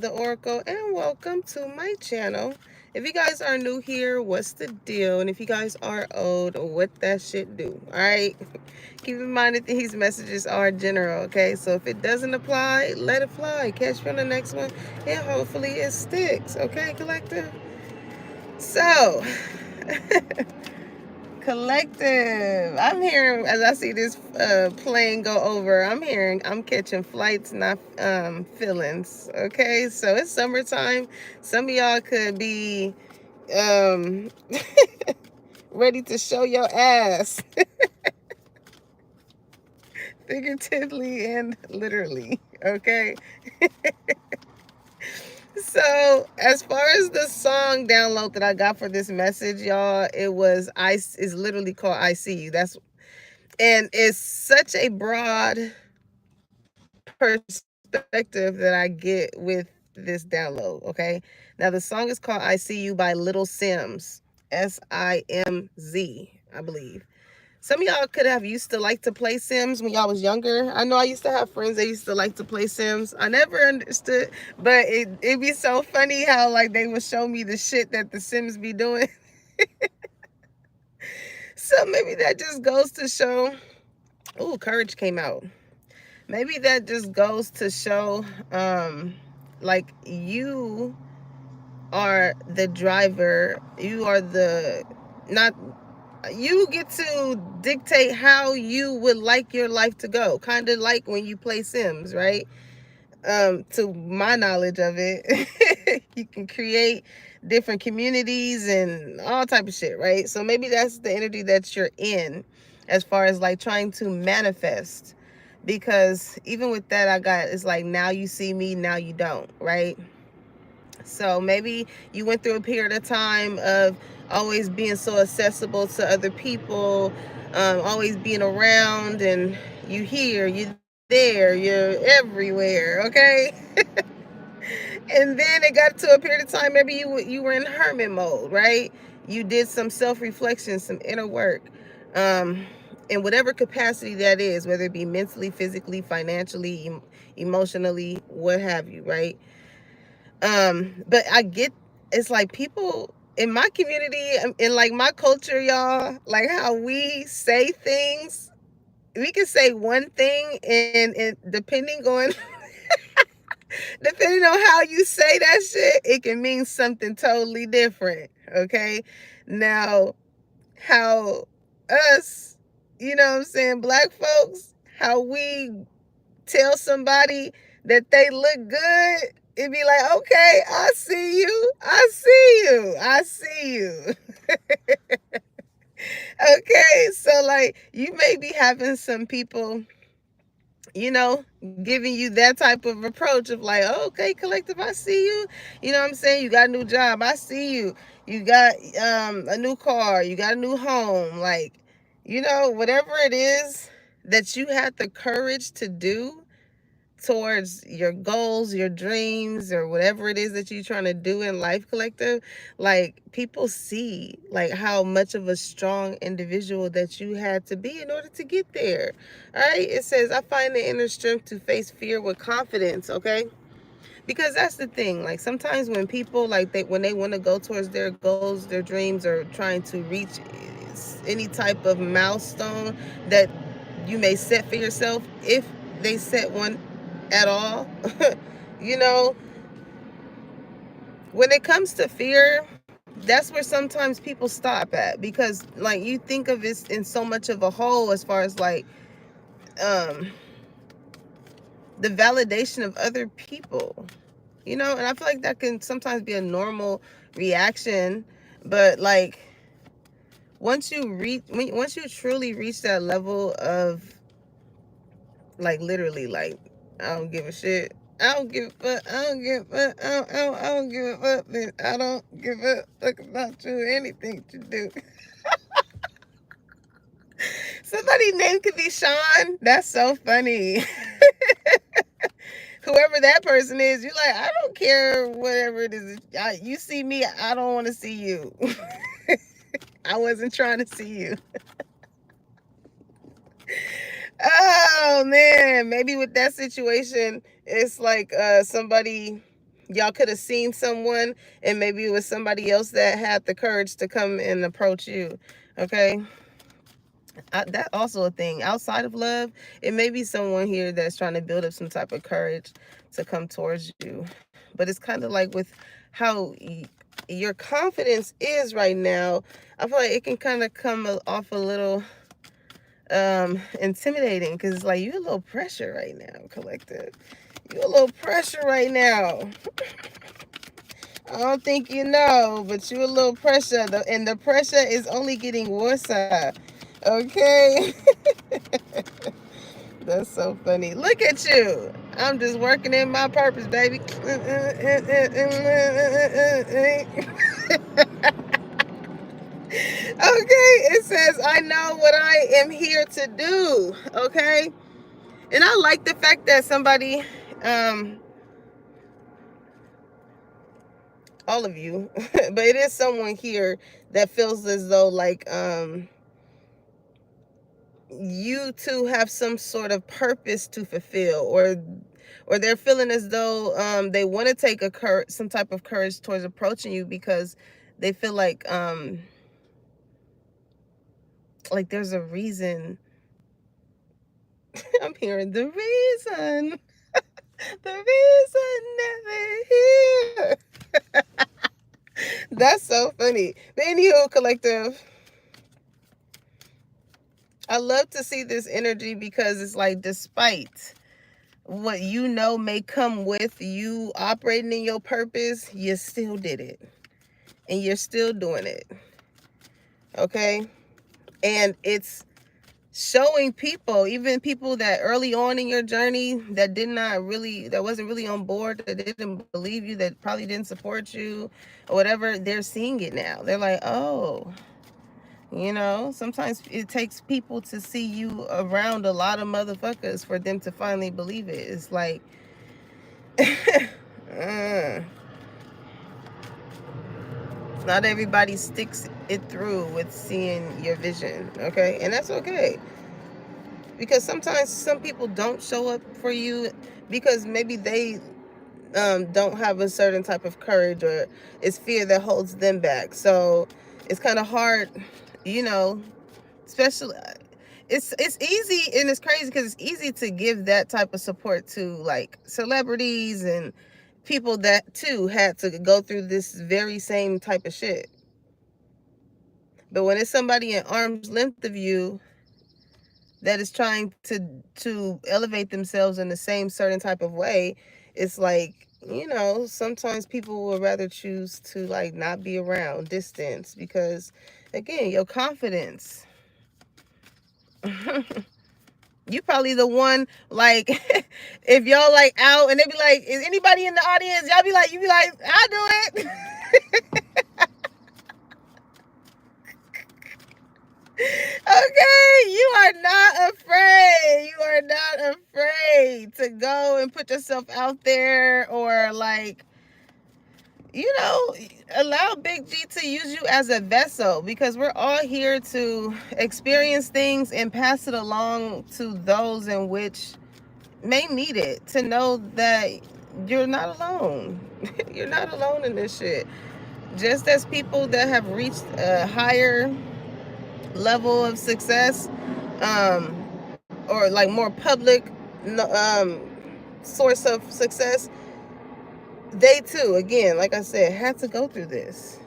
the Oracle, and welcome to my channel. If you guys are new here, what's the deal? And if you guys are old, what that shit do? Alright? Keep in mind that these messages are general, okay? So if it doesn't apply, let it fly. Catch you on the next one, and hopefully it sticks, okay, collective? So, collective. I'm hearing as I see this plane go over. I'm catching flights, not feelings. Okay, so it's summertime. Some of y'all could be um, ready to show your ass, figuratively and literally. Okay. So as far as the song download that I got for this message, y'all, it was is literally called "I See You." And it's such a broad perspective that I get with this download, okay? Now, the song is called I See You by Little Sims, Simz, I believe. Some of y'all could have used to like to play Sims when y'all was younger. I know I used to have friends that used to like to play Sims. I never understood, but it'd be so funny how like they would show me the shit that the Sims be doing. So maybe that just goes to show. Ooh, courage came out. Maybe that just goes to show like you are the driver. You are the not you get to dictate how you would like your life to go. Kind of like when you play Sims, right? To my knowledge of it, you can create different communities and all type of shit, right? So maybe that's the energy that you're in as far as like trying to manifest, because even with that I got, it's like now you see me, now you don't, right? So maybe you went through a period of time of always being so accessible to other people, always being around, and you here, you there, you're everywhere, okay? And then it got to a period of time, maybe you were in hermit mode, right? You did some self-reflection, some inner work, in whatever capacity that is, whether it be mentally, physically, financially, emotionally, what have you, right? But I get, it's like people in my community, in like my culture, y'all, like how we say things, we can say one thing, and depending on depending on how you say that shit, it can mean something totally different. Okay. Now, how us, you know what I'm saying, black folks, how we tell somebody that they look good, it'd be like, okay, I see you. I see you. I see you. Okay. So, like, you may be having some people, giving you that type of approach of like, oh, okay, collective, I see you. You know what I'm saying? You got a new job. I see you. You got a new car. You got a new home. Like, whatever it is that you had the courage to do towards your goals, your dreams, or whatever it is that you're trying to do in life, collective, like people see like how much of a strong individual that you had to be in order to get there. All right. It says, I find the inner strength to face fear with confidence. Okay. Because that's the thing. Like sometimes when people like when they want to go towards their goals, their dreams, or trying to reach any type of milestone that you may set for yourself, if they set one at all, you know, when it comes to fear, that's where sometimes people stop at, because like you think of it in so much of a whole as far as like um the validation of other people, and I feel like that can sometimes be a normal reaction. But like once you truly reach that level of like literally like, I don't give a shit, I don't give a fuck, I don't give a fuck, I don't give a fuck, then I don't give a fuck about you, anything you do. Somebody named could be Sean. That's so funny. Whoever that person is, you're like, I don't care whatever it is. You see me, I don't want to see you. I wasn't trying to see you. Oh man, maybe with that situation, it's like somebody. Y'all could have seen someone, and maybe it was somebody else that had the courage to come and approach you. Okay. That also a thing outside of love. It may be someone here that's trying to build up some type of courage to come towards you, but it's kind of like with how your confidence is right now. I feel like it can kind of come off a little intimidating, because it's like you a little pressure right now, collective. You a little pressure right now. I don't think you know, but you a little pressure, and the pressure is only getting worse. Okay. That's so funny. Look at you. I'm just working in my purpose, baby. Okay, it says, I know what I am here to do. Okay. And I like the fact that somebody, all of you, but it is someone here that feels as though like, you too have some sort of purpose to fulfill, or they're feeling as though they want to take some type of courage towards approaching you, because they feel like there's a reason. I'm hearing the reason. The reason never here. That's so funny. But anywho, collective, I love to see this energy, because it's like, despite what you know may come with you operating in your purpose, you still did it. And you're still doing it. Okay? And it's showing people, even people that early on in your journey that wasn't really on board, that didn't believe you, that probably didn't support you or whatever, they're seeing it now. They're like, oh, sometimes it takes people to see you around a lot of motherfuckers for them to finally believe it. It's like, not everybody sticks it through with seeing your vision, okay? And that's okay. Because sometimes some people don't show up for you because maybe they don't have a certain type of courage, or it's fear that holds them back. So it's kind of hard, especially it's easy, and it's crazy because it's easy to give that type of support to like celebrities and people that too had to go through this very same type of shit. But when it's somebody in arm's length of you that is trying to elevate themselves in the same certain type of way, it's like, sometimes people will rather choose to like not be around, distance, because again, your confidence. You probably the one, like, if y'all like out and they be like, is anybody in the audience? Y'all be like, you be like, I'll do it. Okay, you are not afraid. You are not afraid to go and put yourself out there, or like, allow Big G to use you as a vessel, because we're all here to experience things and pass it along to those in which may need it, to know that you're not alone. You're not alone in this shit. Just as people that have reached a higher level of success, um, or like more public source of success, they too, again, like I said, had to go through this.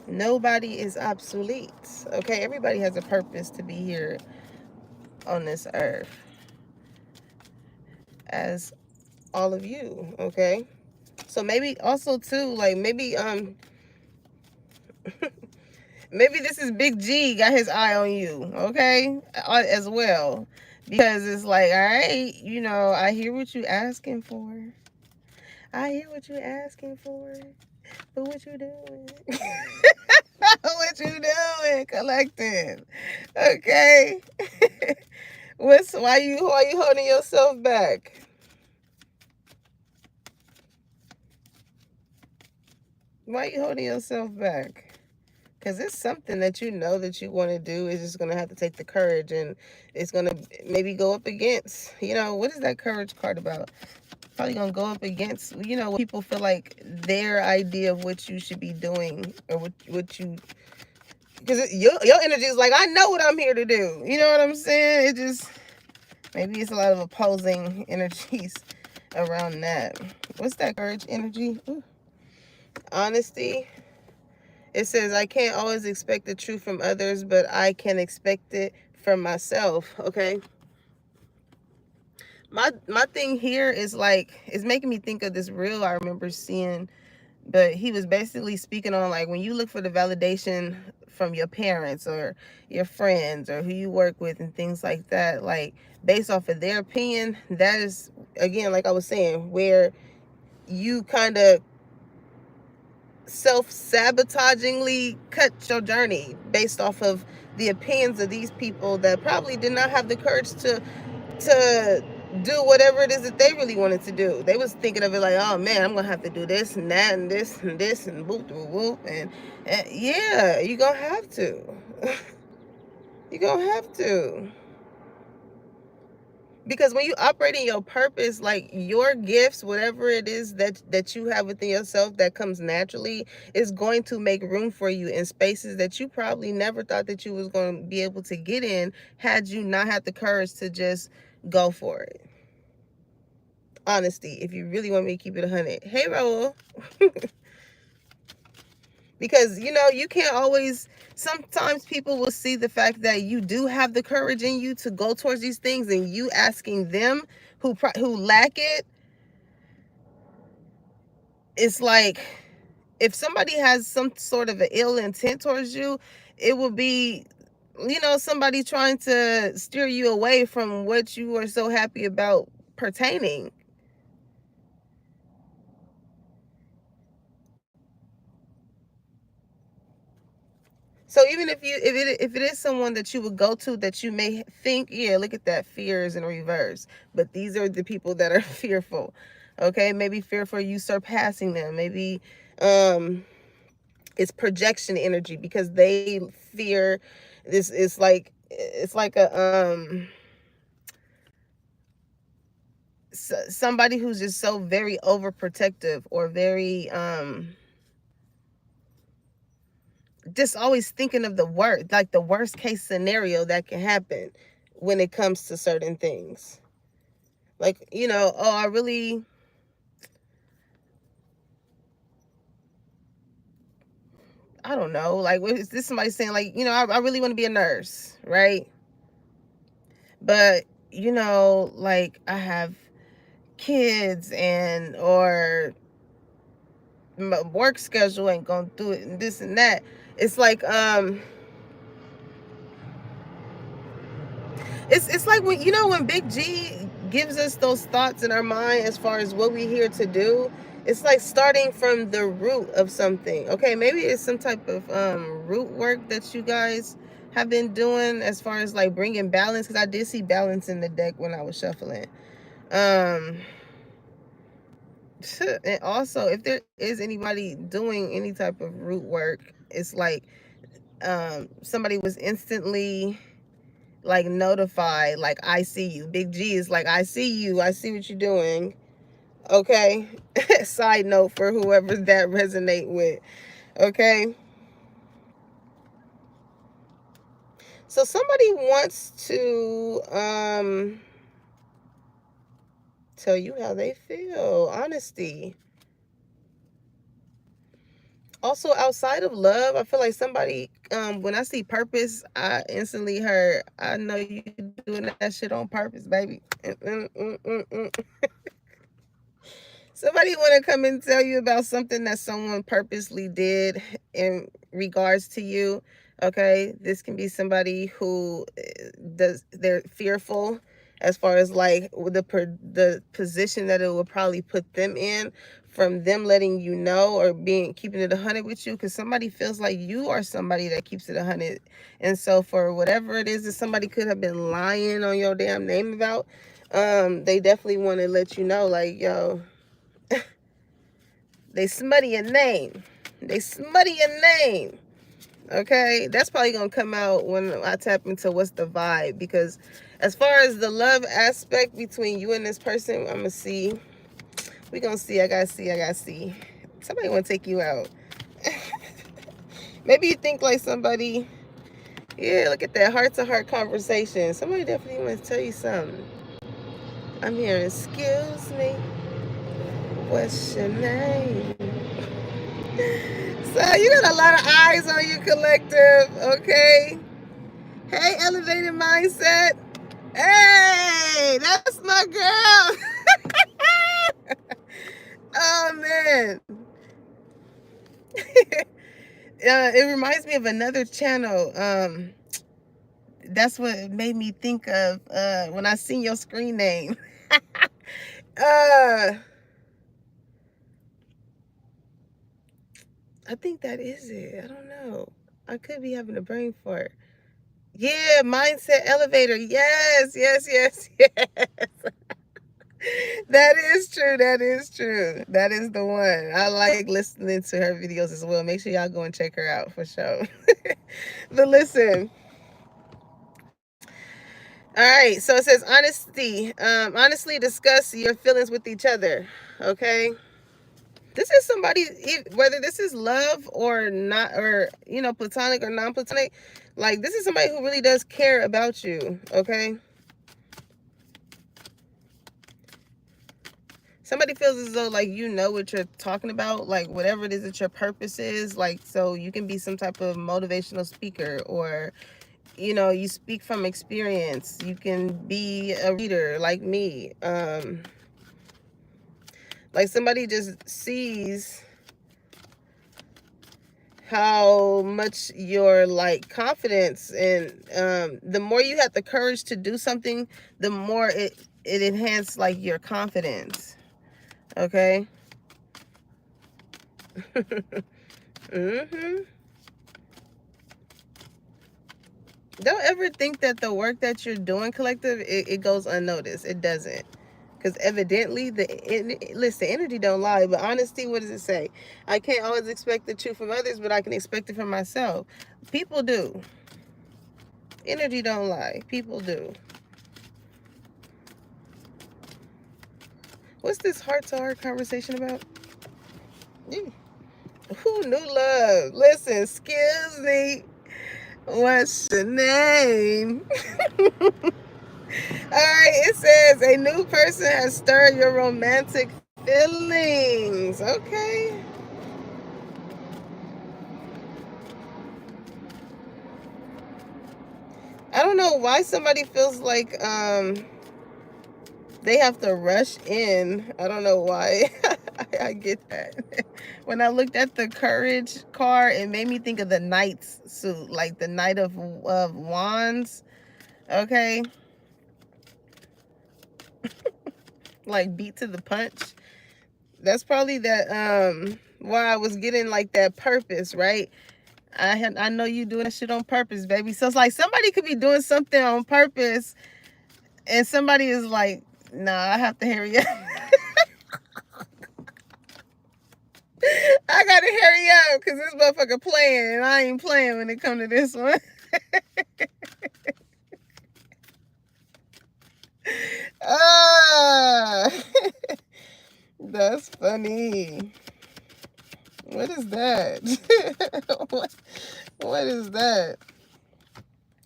Nobody is obsolete. Okay, everybody has a purpose to be here on this earth, as all of you. Okay, so maybe also too, like, maybe this is Big G got his eye on you, okay, as well, because it's like, all right, I hear what you asking for. I hear what you asking for, but what you doing? What you doing, collective? Okay. Why you holding yourself back? Why you holding yourself back? Because it's something that you know that you want to do. It's just going to have to take the courage, and it's going to maybe go up against, what is that courage card about? Probably going to go up against, what people feel like their idea of what you should be doing, or what you, because your energy is like, I know what I'm here to do. You know what I'm saying? It just, maybe it's a lot of opposing energies around that. What's that courage energy? Ooh. Honesty. It says, I can't always expect the truth from others, but I can expect it from myself. Okay. My thing here is like, it's making me think of this reel I remember seeing, but he was basically speaking on like, when you look for the validation from your parents or your friends or who you work with and things like that, like based off of their opinion, that is, again, like I was saying, where you kind of self-sabotagingly cut your journey based off of the opinions of these people that probably did not have the courage to do whatever it is that they really wanted to do. They was thinking of it like, oh man, I'm gonna have to do this and that and this and this and whoop whoop whoop, and yeah, you gonna have to. You gonna have to. Because when you operate in your purpose, like your gifts, whatever it is that you have within yourself that comes naturally, is going to make room for you in spaces that you probably never thought that you was going to be able to get in, had you not had the courage to just go for it. Honesty, if you really want me to keep it 100. Hey, Raul. Because you can't always, sometimes people will see the fact that you do have the courage in you to go towards these things, and you asking them who lack it, it's like, if somebody has some sort of an ill intent towards you, it will be, somebody trying to steer you away from what you are so happy about pertaining. So even if it is someone that you would go to, that you may think, yeah, look at that, fear is in reverse. But these are the people that are fearful. Okay, maybe fearful you surpassing them. Maybe it's projection energy, because they fear this. It's like somebody who's just so very overprotective, or very just always thinking of the worst, like the worst case scenario that can happen when it comes to certain things. Like, oh, I don't know, like, what is this, somebody saying like, I really want to be a nurse, right? But like, I have kids, and or my work schedule ain't gonna do it, and this and that. It's like, it's like, when Big G gives us those thoughts in our mind as far as what we're here to do, it's like starting from the root of something. Okay, maybe it's some type of root work that you guys have been doing, as far as like bringing balance, because I did see balance in the deck when I was shuffling. um and also, if there is anybody doing any type of root work, it's like somebody was instantly like notified, like, I see you. Big G is like, I see you, I see what you're doing. Okay. Side note for whoever that resonate with. Okay, so somebody wants to tell you how they feel. Honesty. Also, outside of love, I feel like somebody, when I see purpose, I instantly heard, I know you doing that shit on purpose, baby. Somebody want to come and tell you about something that someone purposely did in regards to you. Okay, this can be somebody who they're fearful, as far as like the position that it will probably put them in, from them letting you know, or keeping it 100 with you, because somebody feels like you are somebody that keeps it 100. And so for whatever it is that somebody could have been lying on your damn name about, they definitely want to let you know, like, yo, they smutty your name. They smutty your name. Okay, that's probably gonna come out when I tap into what's the vibe, because as far as the love aspect between you and this person, I'm gonna see. We gonna see. I gotta see. I gotta see. Somebody wanna take you out. Maybe you think like somebody. Yeah, look at that heart-to-heart conversation. Somebody definitely wants to tell you something. I'm hearing, excuse me, what's your name? So you got a lot of eyes on you, collective, okay? Hey, elevated mindset. Hey, that's my girl. Oh, man. It reminds me of another channel. That's what made me think of when I seen your screen name. I think that is it. I don't know. I could be having a brain fart. Yeah, mindset elevator. Yes, yes, yes, yes. That is true. That is true. That is the one. I like listening to her videos as well. Make sure y'all go and check her out for sure. But listen. All right. So it says honesty. Honestly discuss your feelings with each other. Okay. This is somebody, whether this is love or not, or platonic or non-platonic, like this is somebody who really does care about you. Okay. Somebody feels as though like you know what you're talking about, like whatever it is that your purpose is, like so you can be some type of motivational speaker, or you speak from experience. You can be a reader like me. Like somebody just sees how much your like confidence, and the more you have the courage to do something, the more it enhances like your confidence. Okay. Mm-hmm. Don't ever think that the work that you're doing, collective, it goes unnoticed. It doesn't. Because evidently, listen, energy don't lie, but honesty, what does it say? I can't always expect the truth from others, but I can expect it from myself. People do. Energy don't lie. People do. What's this heart-to-heart conversation about? Who new love? Listen, excuse me. What's your name? All right, it says a new person has stirred your romantic feelings. Okay. I don't know why somebody feels like they have to rush in. I don't know why. I get that. When I looked at the courage card, it made me think of the knight's suit, like the knight of wands. Okay. Like beat to the punch. That's probably that why I was getting like that purpose, right? I know you doing that shit on purpose, baby. So it's like somebody could be doing something on purpose, and somebody is like, nah, I have to hurry up. I gotta hurry up because this motherfucker playing, and I ain't playing when it come to this one. Ah, that's funny. What is that? What is that?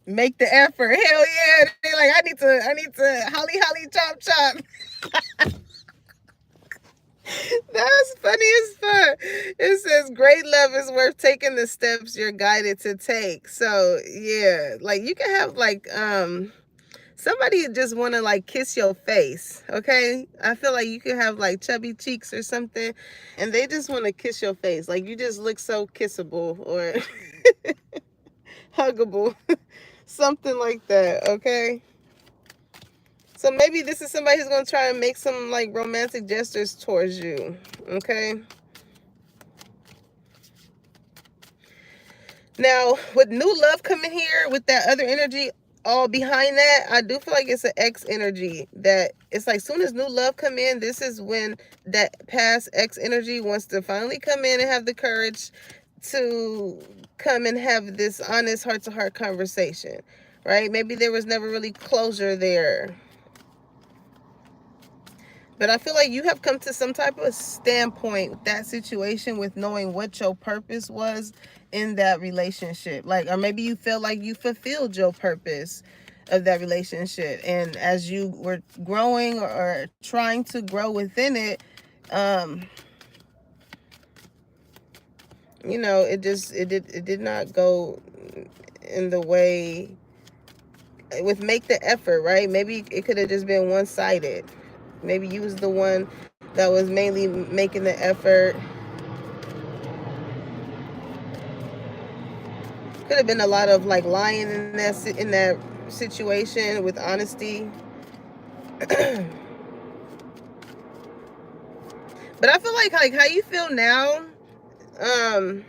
Make the effort. Hell yeah. They like, I need to holly chop chop. That's funny as fuck. It says great love is worth taking the steps you're guided to take. So yeah, like you can have like somebody just want to like kiss your face. Okay, I feel like you can have like chubby cheeks or something, and they just want to kiss your face. Like you just look so kissable or huggable, something like that. Okay. So maybe this is somebody who's gonna try and make some like romantic gestures towards you. Okay. Now, with new love coming here with that other energy all behind that, I do feel like it's an X energy that it's like soon as new love come in, this is when that past X energy wants to finally come in and have the courage to come and have this honest heart to heart conversation, right? Maybe there was never really closure there. But I feel like you have come to some type of standpoint with that situation, with knowing what your purpose was in that relationship. Like, or maybe you feel like you fulfilled your purpose of that relationship. And as you were growing or trying to grow within it, um, it did not go in the way with make the effort, right? Maybe it could have just been one sided. Maybe you was the one that was mainly making the effort. Could have been a lot of like lying in that situation with honesty. But I feel like how you feel now, um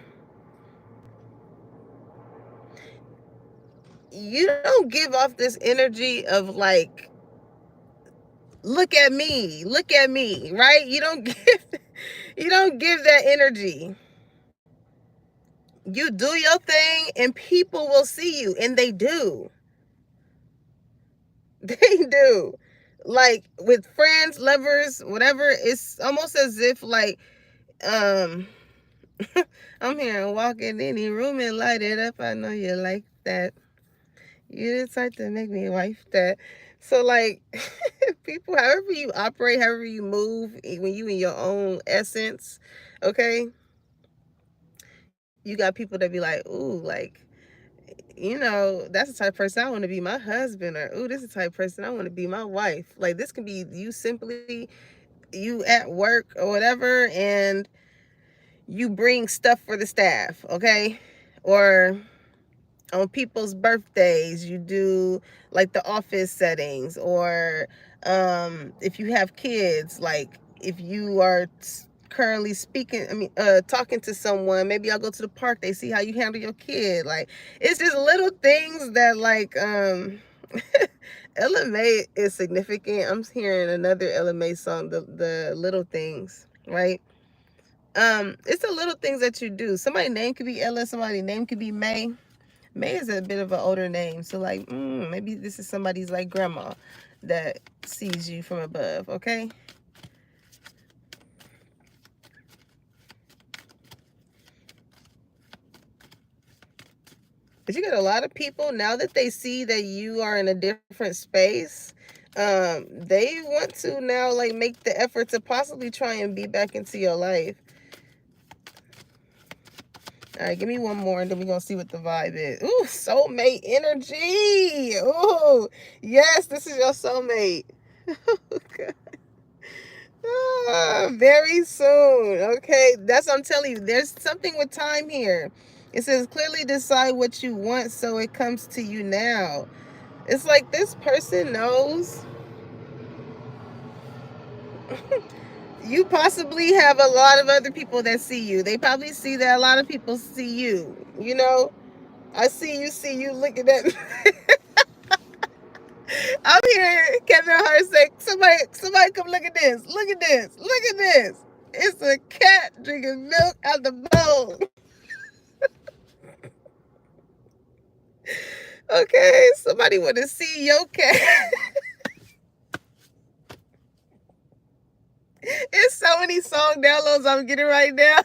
you don't give off this energy of like, look at me, right? You don't give that energy. You do your thing and people will see you, and they do. They do. Like with friends, lovers, whatever, it's almost as if like, um I'm here and walk in any room and light it up. I know you like that. You the type to make me wife that. So like, people, however you operate, however you move, when you in your own essence, okay, you got people that be like, ooh, like, that's the type of person I want to be my husband, or ooh, this is the type of person I want to be my wife. Like, this can be you, simply you at work or whatever, and you bring stuff for the staff, okay? Or on people's birthdays, you do like the office settings, or if you have kids, like if you are currently speaking, talking to someone, maybe I'll go to the park, they see how you handle your kid. Like, it's just little things that like, LMA is significant. I'm hearing another LMA song, the little things, right? It's the little things that you do. Somebody's name could be Ella, somebody's name could be May. May is a bit of an older name, so like, maybe this is somebody's like grandma that sees you from above, okay? But you got a lot of people now that they see that you are in a different space. They want to now like make the effort to possibly try and be back into your life. All right, give me one more and then we're going to see what the vibe is. Ooh, soulmate energy. Ooh, yes, this is your soulmate. Very soon. Okay, that's what I'm telling you. There's something with time here. It says clearly decide what you want so it comes to you now. It's like this person knows you possibly have a lot of other people that see you. They probably see that a lot of people see you. I see you looking at me. I'm hearing Kevin Hart say, somebody come look at this. Look at this. Look at this. It's a cat drinking milk out the bowl. Okay, somebody want to see your cat. It's so many song downloads I'm getting right now.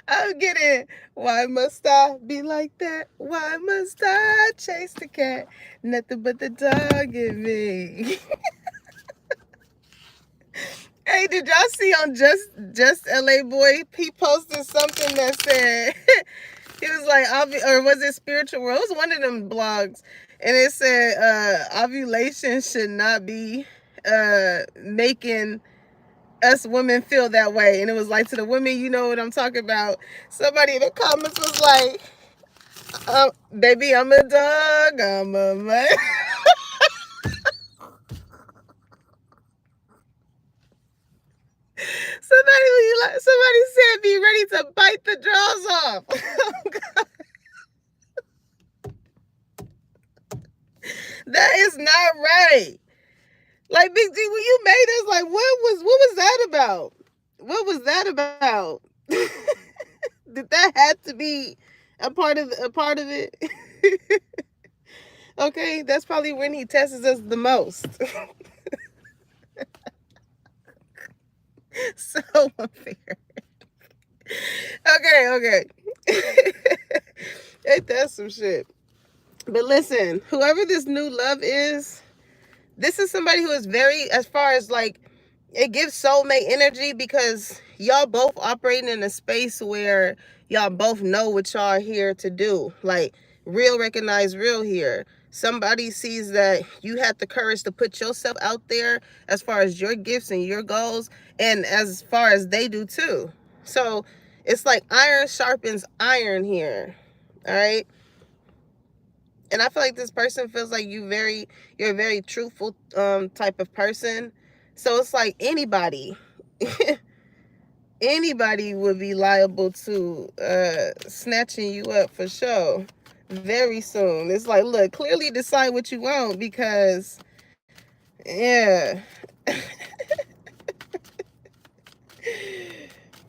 I'm getting, why must I be like that? Why must I chase the cat? Nothing but the dog in me. Hey, did y'all see on Just LA Boy? He posted something that said, he was like, or was it Spiritual World? It was one of them blogs. And it said, ovulation should not be making us women feel that way. And it was like, to the women, you know what I'm talking about. Somebody in the comments was like, baby, I'm a dog, I'm a man. Somebody said be ready to bite the jaws off. That is not right. Like, Big G, when you made us, like, what was that about? What was that about? Did that have to be a part of it? Okay, that's probably when he tests us the most. So unfair. Okay. Ain't that some shit? But listen, whoever this new love is, this is somebody who is very, as far as like, it gives soulmate energy because y'all both operating in a space where y'all both know what y'all are here to do. Like, real recognize real here. Somebody sees that you had the courage to put yourself out there as far as your gifts and your goals, and as far as they do too. So it's like iron sharpens iron here. All right. And I feel like this person feels like you're a very truthful type of person. So it's like anybody would be liable to snatching you up for sure very soon. It's like, look, clearly decide what you want, because yeah.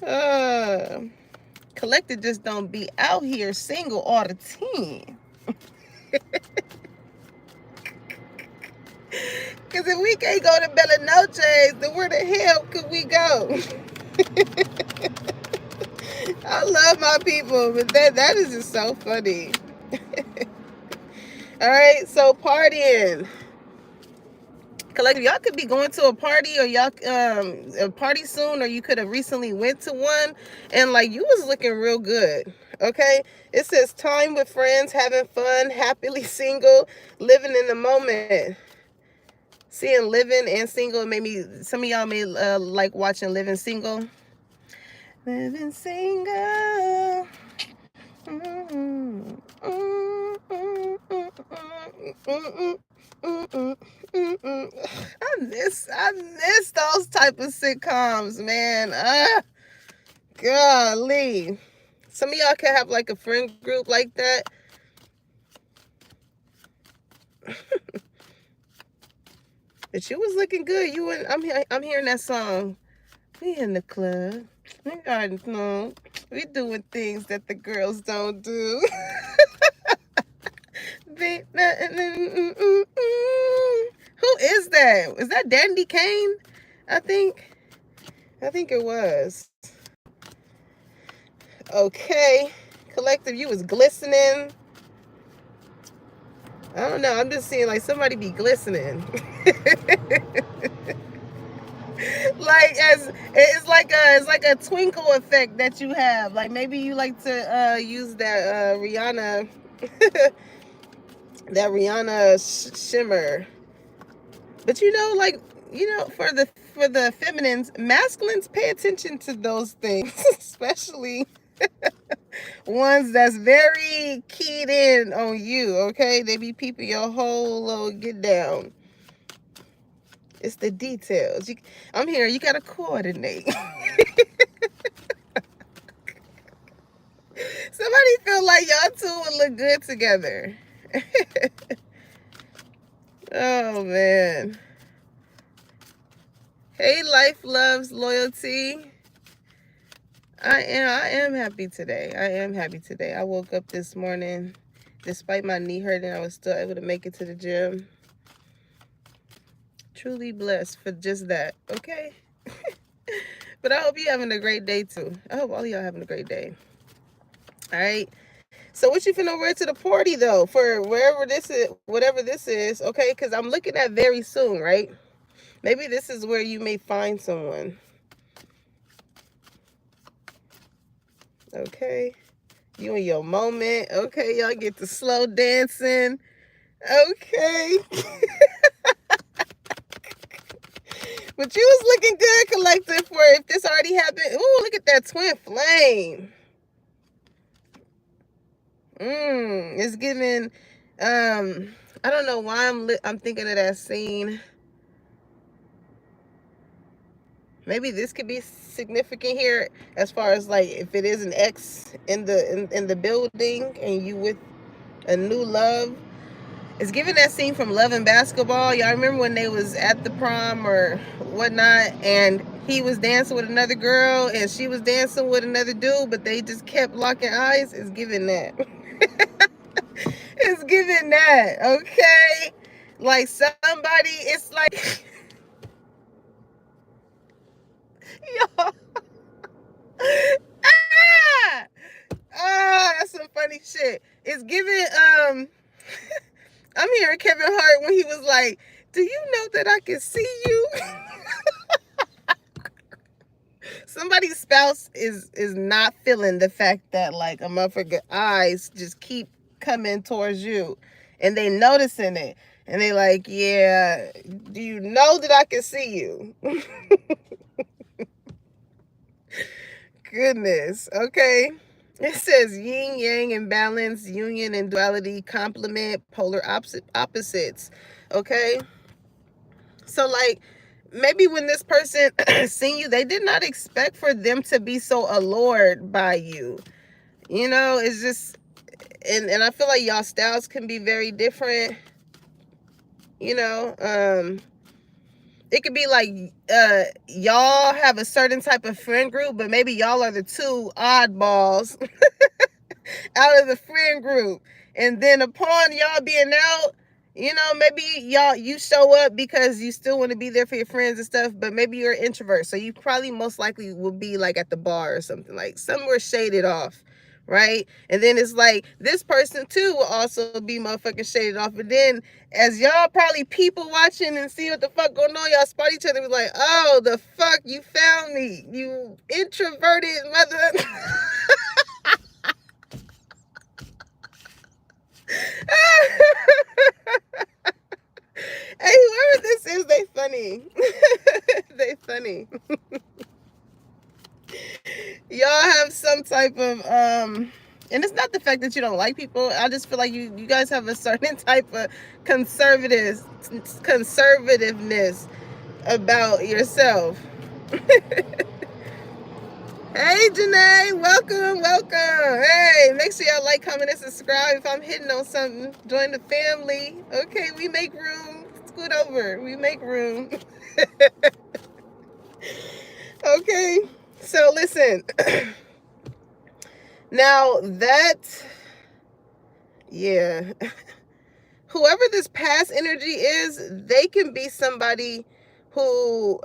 uh Collective just don't be out here single all the time. Because if we can't go to Bella Noche's, then where the hell could we go? I love my people, but that is just so funny. All right, so partying. Collective, y'all could be going to a party, or y'all a party soon, or you could have recently went to one, and like you was looking real good. Okay, it says time with friends, having fun, happily single, living in the moment. Seeing Living and Single, maybe some of y'all may like watching Living Single. Living Single. I miss those type of sitcoms, man. Golly. Some of y'all can have like a friend group like that. But you was looking good. You and I'm hearing that song. We in the club. We doing things that the girls don't do. Who is that? Is that Dandy Kane? I think it was. Okay. Collective, you was glistening. I don't know. I'm just seeing like somebody be glistening. Like, as it's like a twinkle effect that you have. Like, maybe you like to use that Rihanna that Rihanna shimmer. But like, for the feminines, masculines pay attention to those things, especially ones that's very keyed in on you. Okay, they be peeping your whole little get down. It's the details. I'm here. You gotta coordinate. Somebody feel like y'all two would look good together. Oh man. Hey, life, loves, loyalty. I am happy today. I woke up this morning, despite my knee hurting, I was still able to make it to the gym. Truly blessed for just that. Okay. But I hope you're having a great day too. I hope all y'all having a great day. All right. So what you finna wear to the party though? For wherever this is, whatever this is, okay? Because I'm looking at very soon, right? Maybe this is where you may find someone. Okay. You in your moment. Okay, y'all get to slow dancing. Okay. But you was looking good, collective, for if this already happened. Ooh, look at that twin flame. It's giving, I don't know why I'm thinking of that scene. Maybe this could be significant here, as far as like if it is an ex in the building and you with a new love. It's giving that scene from Love and Basketball. Y'all remember when they was at the prom or whatnot, and he was dancing with another girl and she was dancing with another dude, but they just kept locking eyes? It's giving that. It's giving that, okay? Like somebody, it's like, yo, ah, that's some funny shit. It's giving, I'm hearing Kevin Hart when he was like, "Do you know that I can see you?" Somebody's spouse is not feeling the fact that like a motherfucker eyes just keep coming towards you, and they noticing it, and they like, "Yeah, do you know that I can see you?" Goodness. Okay. It says yin yang and balance, union and duality, complement, polar opposites. Okay. So like maybe when this person seen you, they did not expect for them to be so allured by you. You know, it's just, and I feel like y'all styles can be very different. You know, it could be like y'all have a certain type of friend group, but maybe y'all are the two oddballs out of the friend group. And then upon y'all being out, you know, maybe you show up because you still want to be there for your friends and stuff, but maybe you're an introvert. So you probably most likely will be like at the bar or something, like somewhere shaded off. Right. And then it's like this person too will also be motherfucking shaded off. But then as y'all probably people watching and see what the fuck going on, y'all spot each other and be like, oh, the fuck, you found me, you introverted mother. Hey, whoever this is, they funny. They funny. Y'all have some type of and it's not the fact that you don't like people. I just feel like you guys have a certain type of conservativeness about yourself. Hey Janae, welcome, welcome. Hey, make sure y'all like, comment, and subscribe. If I'm hitting on something, join the family. Okay, we make room. Scoot over. We make room. Okay, so listen. Now that, yeah, whoever this past energy is, they can be somebody who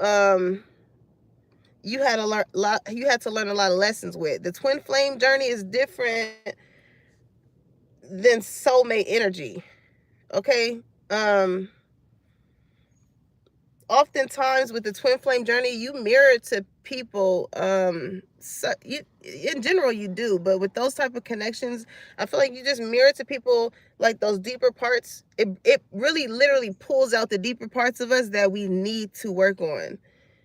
you had you had to learn a lot of lessons with. The twin flame journey is different than soulmate energy. Okay. Oftentimes with the twin flame journey, you mirror to people. So you, in general, you do, but with those type of connections, I feel like you just mirror to people like those deeper parts. It really literally pulls out the deeper parts of us that we need to work on.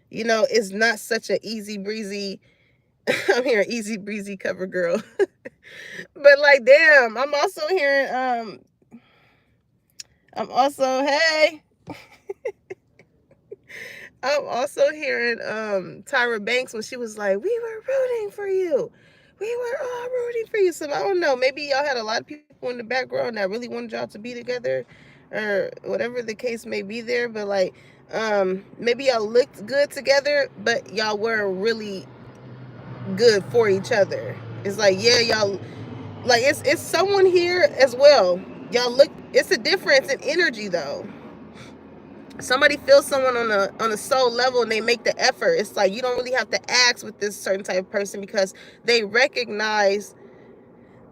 You know, it's not such a easy breezy. I'm hearing easy breezy cover girl. But like damn, I'm also, hey, I'm also hearing Tyra Banks when she was like, "We were rooting for you. We were all rooting for you." So I don't know. Maybe y'all had a lot of people in the background that really wanted y'all to be together, or whatever the case may be there. But like, maybe y'all looked good together, but y'all weren't really good for each other. It's like, yeah, y'all like it's someone here as well. Y'all look. It's a difference in energy though. Somebody feels someone on a soul level and they make the effort. It's like you don't really have to ask with this certain type of person because they recognize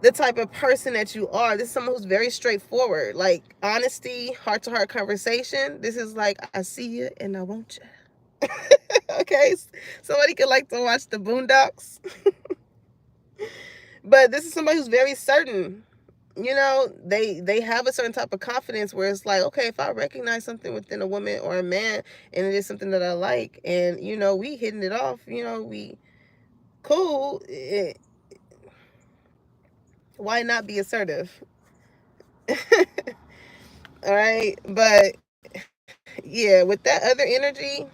the type of person that you are. This is someone who's very straightforward, like honesty, heart to heart conversation. This is like, I see you and I want you. Okay, somebody could like to watch the Boondocks. But this is somebody who's very certain. You know, they have a certain type of confidence where it's like, okay, if I recognize something within a woman or a man and it is something that I like, and you know, we hitting it off, you know, we cool, why not be assertive? All right, but yeah, with that other energy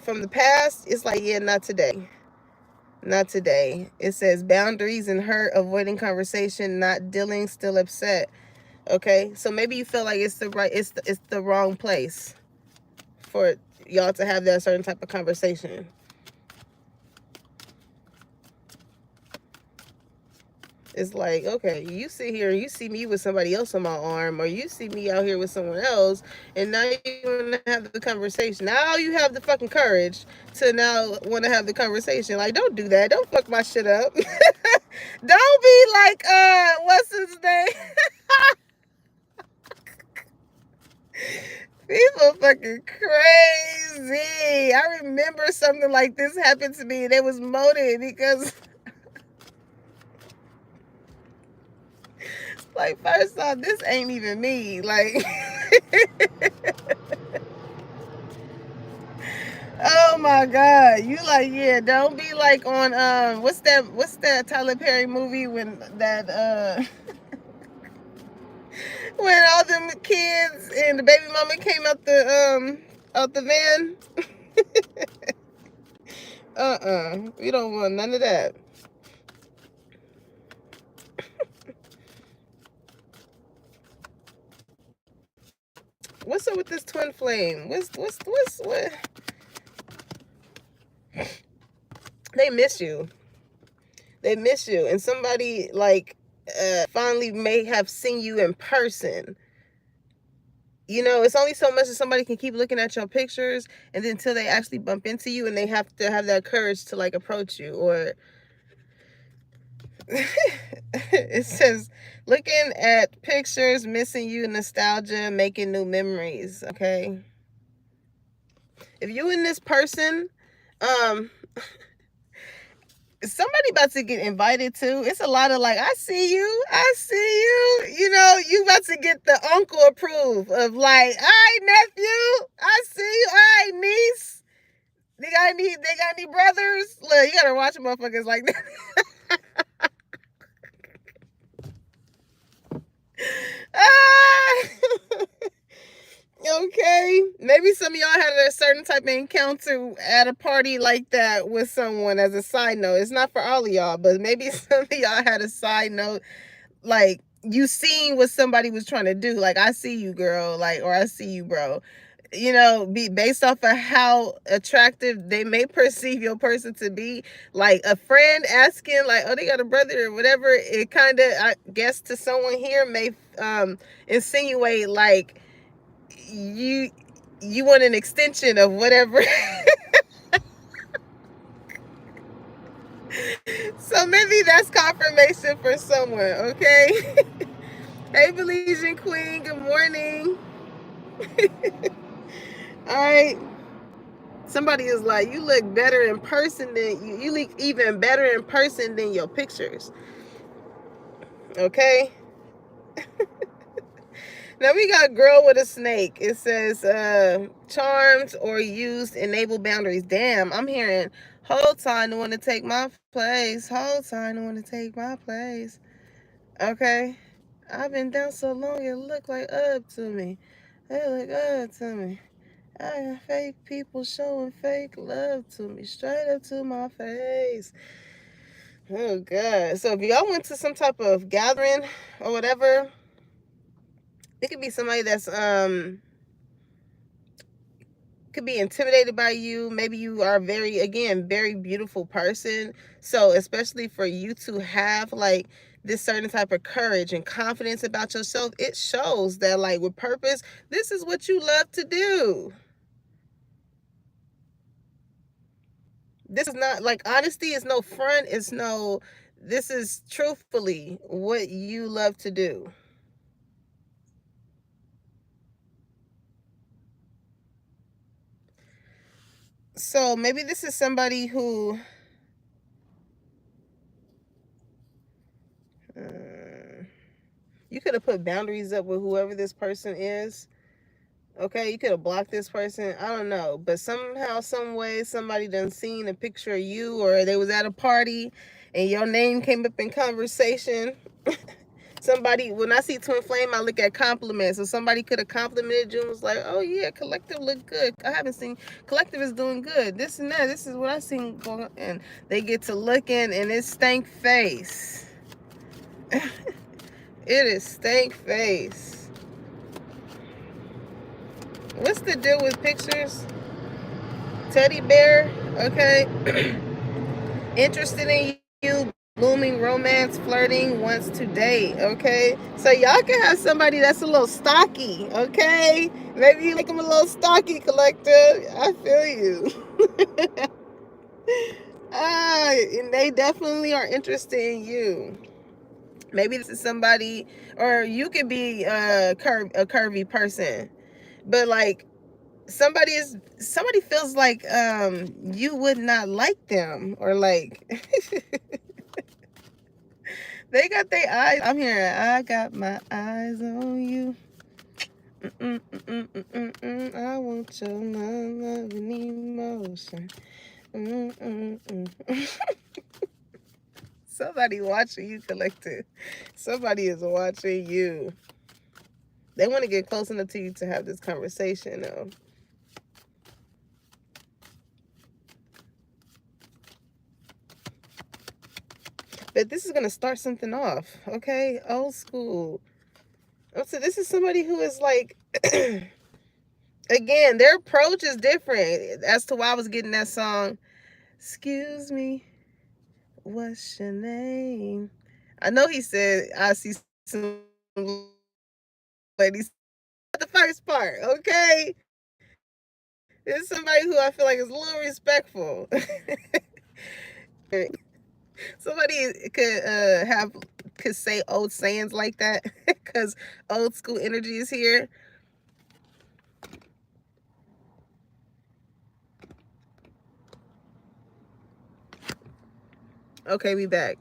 from the past, it's like, yeah, not today. Not today. It says boundaries and hurt, avoiding conversation, not dealing, still upset. Okay, so maybe you feel like it's the wrong place for y'all to have that certain type of conversation. It's like, okay, you sit here and you see me with somebody else on my arm, or you see me out here with someone else, and now you want to have the conversation. Now you have the fucking courage to now want to have the conversation. Like, don't do that. Don't fuck my shit up. Don't be like, what's his name? People fucking crazy. I remember something like this happened to me, and it was motive because, like, first off, this ain't even me. Like, oh my God. You like, yeah, don't be like on, what's that Tyler Perry movie when that, when all them kids and the baby mama came out the van? We don't want none of that. What's up with this twin flame? What? They miss you. They miss you. And somebody like finally may have seen you in person. You know, it's only so much that somebody can keep looking at your pictures, and then until they actually bump into you and they have to have that courage to like approach you. Or it says looking at pictures, missing you, nostalgia, making new memories. Okay. If you and this person, somebody about to get invited to. It's a lot of like, I see you. You know, you about to get the uncle approve of like, all right, nephew, I see you. All right, niece. They got any brothers? Look, you gotta watch motherfuckers like that. Ah! Okay, maybe some of y'all had a certain type of encounter at a party like that with someone. As a side note, it's not for all of y'all, but maybe some of y'all had a side note, like you seen what somebody was trying to do. Like, I see you, girl, like, or I see you, bro. You know, be based off of how attractive they may perceive your person to be. Like a friend asking, like, oh, they got a brother or whatever. It kind of, I guess, to someone here may insinuate like you want an extension of whatever. So maybe that's confirmation for someone. Okay. Hey, Belizean Queen, good morning. All right. Somebody is like, you look better in person than you look even better in person than your pictures. Okay. Now we got girl with a snake. It says charms or used enable boundaries. Damn, I'm hearing whole time to want to take my place. Whole time to want to take my place. Okay. I've been down so long it look like up to me. It look up to me. I got fake people showing fake love to me, straight up to my face. Oh God. So if y'all went to some type of gathering or whatever, it could be somebody that's could be intimidated by you. Maybe you are very beautiful person. So especially for you to have like this certain type of courage and confidence about yourself, it shows that like with purpose, this is what you love to do. This is not like honesty is no front. It's no, this is truthfully what you love to do. So maybe this is somebody who you could have put boundaries up with whoever this person is. Okay, you could have blocked this person. I don't know, but somehow, some way, somebody done seen a picture of you, or they was at a party, and your name came up in conversation. Somebody, when I see twin flame, I look at compliments. So somebody could have complimented you and was like, "Oh yeah, collective look good. I haven't seen collective is doing good. This and that. This is what I seen going." And they get to looking, and it's stank face. It is stank face. What's the deal with pictures? Teddy bear, okay. Interested in you, blooming romance, flirting, wants to date, okay. So y'all can have somebody that's a little stocky, okay. Maybe you like them a little stocky, collector. I feel you. And they definitely are interested in you. Maybe this is somebody, or you could be a curvy person, but like somebody feels like you would not like them, or like they got their eyes. I'm hearing, I got my eyes on you. I want your love and emotion. Somebody watching you, collective. Somebody is watching you. They want to get close enough to you to have this conversation, though. But this is going to start something off, okay? Old school. So this is somebody who is like, again, their approach is different. As to why I was getting that song, excuse me, what's your name? I know he said, I see some ladies. The first part, okay? This is somebody who I feel like is a little respectful. Somebody could say old sayings like that because old school energy is here. Okay, we back.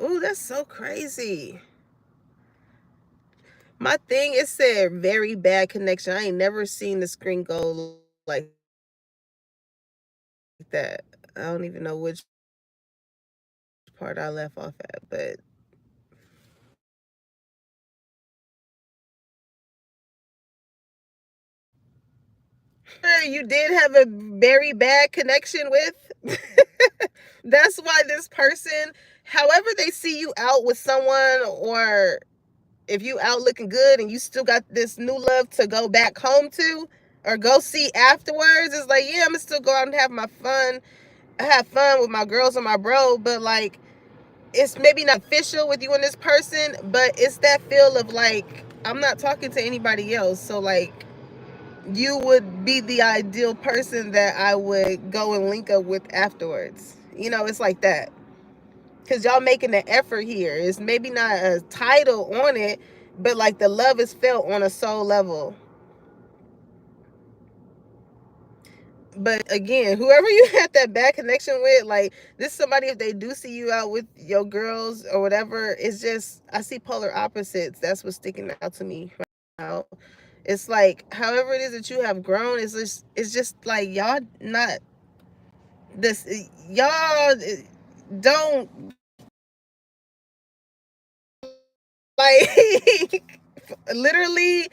Ooh, that's so crazy. My thing, it said very bad connection. I ain't never seen the screen go like that. I don't even know which part I left off at, but you did have a very bad connection with. That's why this person, however they see you out with someone, or if you out looking good and you still got this new love to go back home to or go see afterwards, it's like, yeah, I'm gonna still go out and have my fun. I have fun with my girls and my bro, but like, it's maybe not official with you and this person, but it's that feel of like, I'm not talking to anybody else. So like, you would be the ideal person that I would go and link up with afterwards. You know, it's like that. Because y'all making the effort here. It's maybe not a title on it, but like the love is felt on a soul level. But again, whoever you had that bad connection with, like this somebody, if they do see you out with your girls or whatever, it's just, I see polar opposites. That's what's sticking out to me right now. It's like, however it is that you have grown, it's just like y'all not this, y'all don't like literally,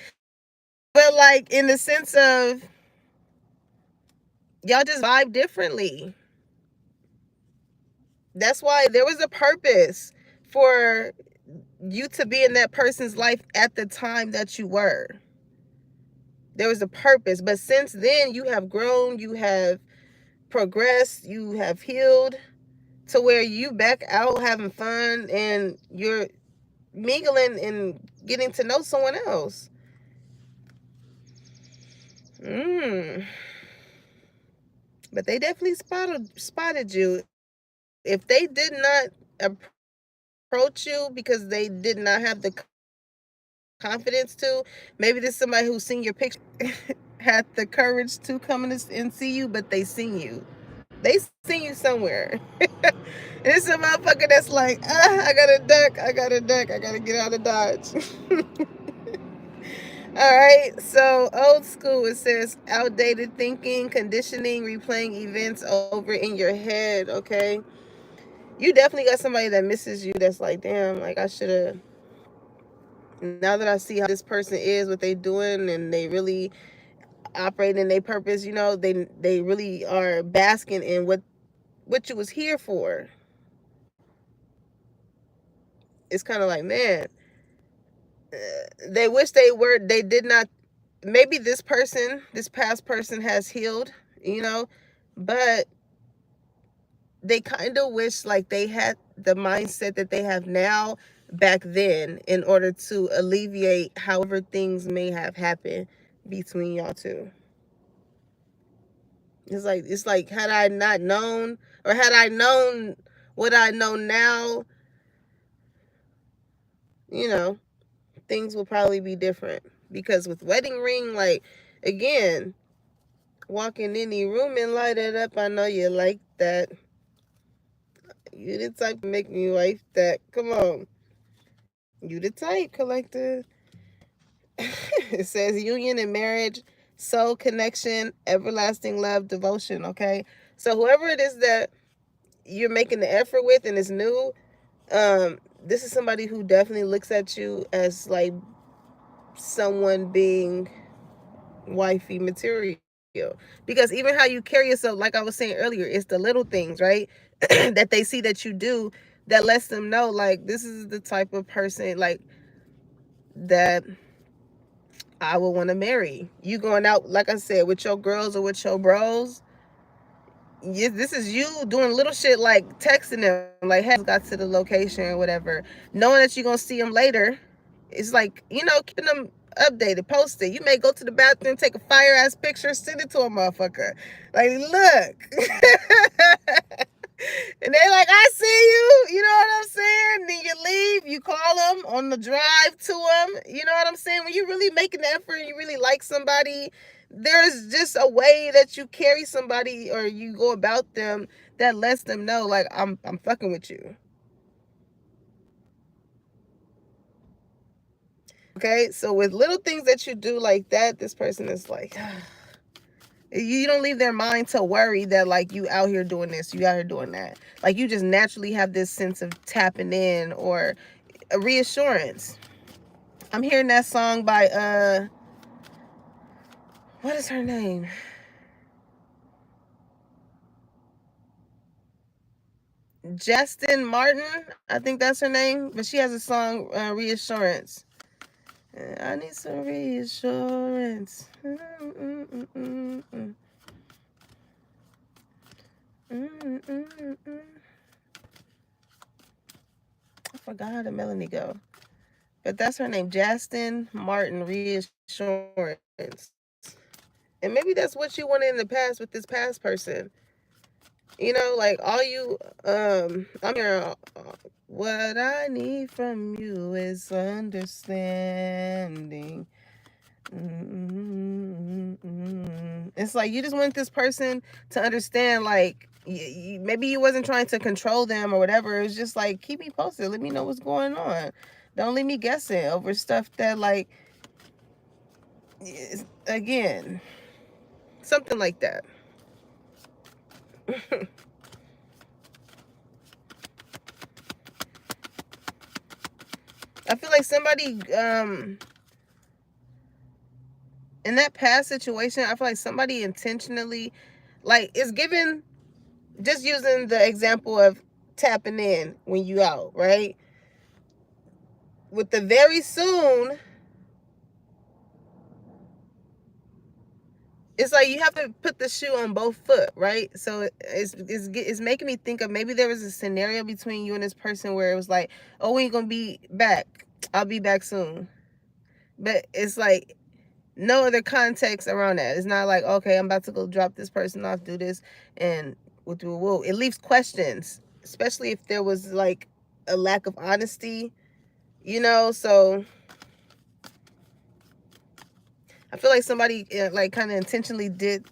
but like in the sense of y'all just vibe differently. That's why there was a purpose for you to be in that person's life at the time that you were. There was a purpose, but since then you have grown, you have progressed, you have healed to where you back out having fun and you're mingling and getting to know someone else. Mm. But they definitely spotted you. If they did not approach you because they did not have the confidence to, maybe this is somebody who's seen your picture, had the courage to come in and see you, but they seen you. They seen you somewhere. It's a motherfucker that's like, I gotta duck, I gotta duck, I gotta get out of Dodge. All right, so old school, it says outdated thinking, conditioning, replaying events over in your head, okay? You definitely got somebody that misses you that's like, damn, like I should have, now that I see how this person is, what they doing, and they really operate in their purpose, you know, they really are basking in what you was here for. It's kind of like, man, They wish they did not. Maybe this past person has healed, you know, but they kind of wish like they had the mindset that they have now back then in order to alleviate however things may have happened between y'all two. It's like had I not known, or had I known what I know now, you know, things will probably be different. Because with wedding ring, like, again, walk in any room and light it up. I know you like that. You the type to make me like that. Come on. You the type, collector. It says union and marriage, soul connection, everlasting love, devotion. Okay. So whoever it is that you're making the effort with and is new, this is somebody who definitely looks at you as like someone being wifey material. Because even how you carry yourself, like I was saying earlier, it's the little things, right? That they see that you do that lets them know, like, this is the type of person, like, that I would want to marry. You going out, like I said, with your girls or with your bros. This is you doing little shit like texting them, like, hey, got to the location or whatever, knowing that you're gonna see them later. It's like, keeping them updated, post it. You may go to the bathroom, take a fire ass picture, send it to a motherfucker. Like, look. And they like, I see you. You know what I'm saying? Then you leave, you call them on the drive to them. You know what I'm saying? When you're really making the effort and you really like somebody, there's just a way that you carry somebody or you go about them that lets them know, like, I'm fucking with you. Okay, so with little things that you do like that, this person is like, you don't leave their mind to worry that, like, you out here doing this, you out here doing that. Like, you just naturally have this sense of tapping in or a reassurance. I'm hearing that song by what is her name? Justin Martin, I think that's her name. But she has a song, Reassurance. I need some reassurance. I forgot how the melody go. But that's her name, Justin Martin, Reassurance. And maybe that's what you wanted in the past with this past person. Like, all you, I'm here, what I need from you is understanding. It's like you just want this person to understand, like, maybe you wasn't trying to control them or whatever. It was just like, keep me posted. Let me know what's going on. Don't leave me guessing over stuff that, like, again, something like that. I feel like somebody, in that past situation, I feel like somebody intentionally, like, is given, just using the example of tapping in when you out, right? With the very soon, it's like you have to put the shoe on both foot, right? So it's making me think of, maybe there was a scenario between you and this person where it was like, oh, when you gonna be back? I'll be back soon. But it's like no other context around that. It's not like, okay, I'm about to go drop this person off, do this, and whoa. It leaves questions, especially if there was like a lack of honesty, so I feel like somebody, like, kind of intentionally did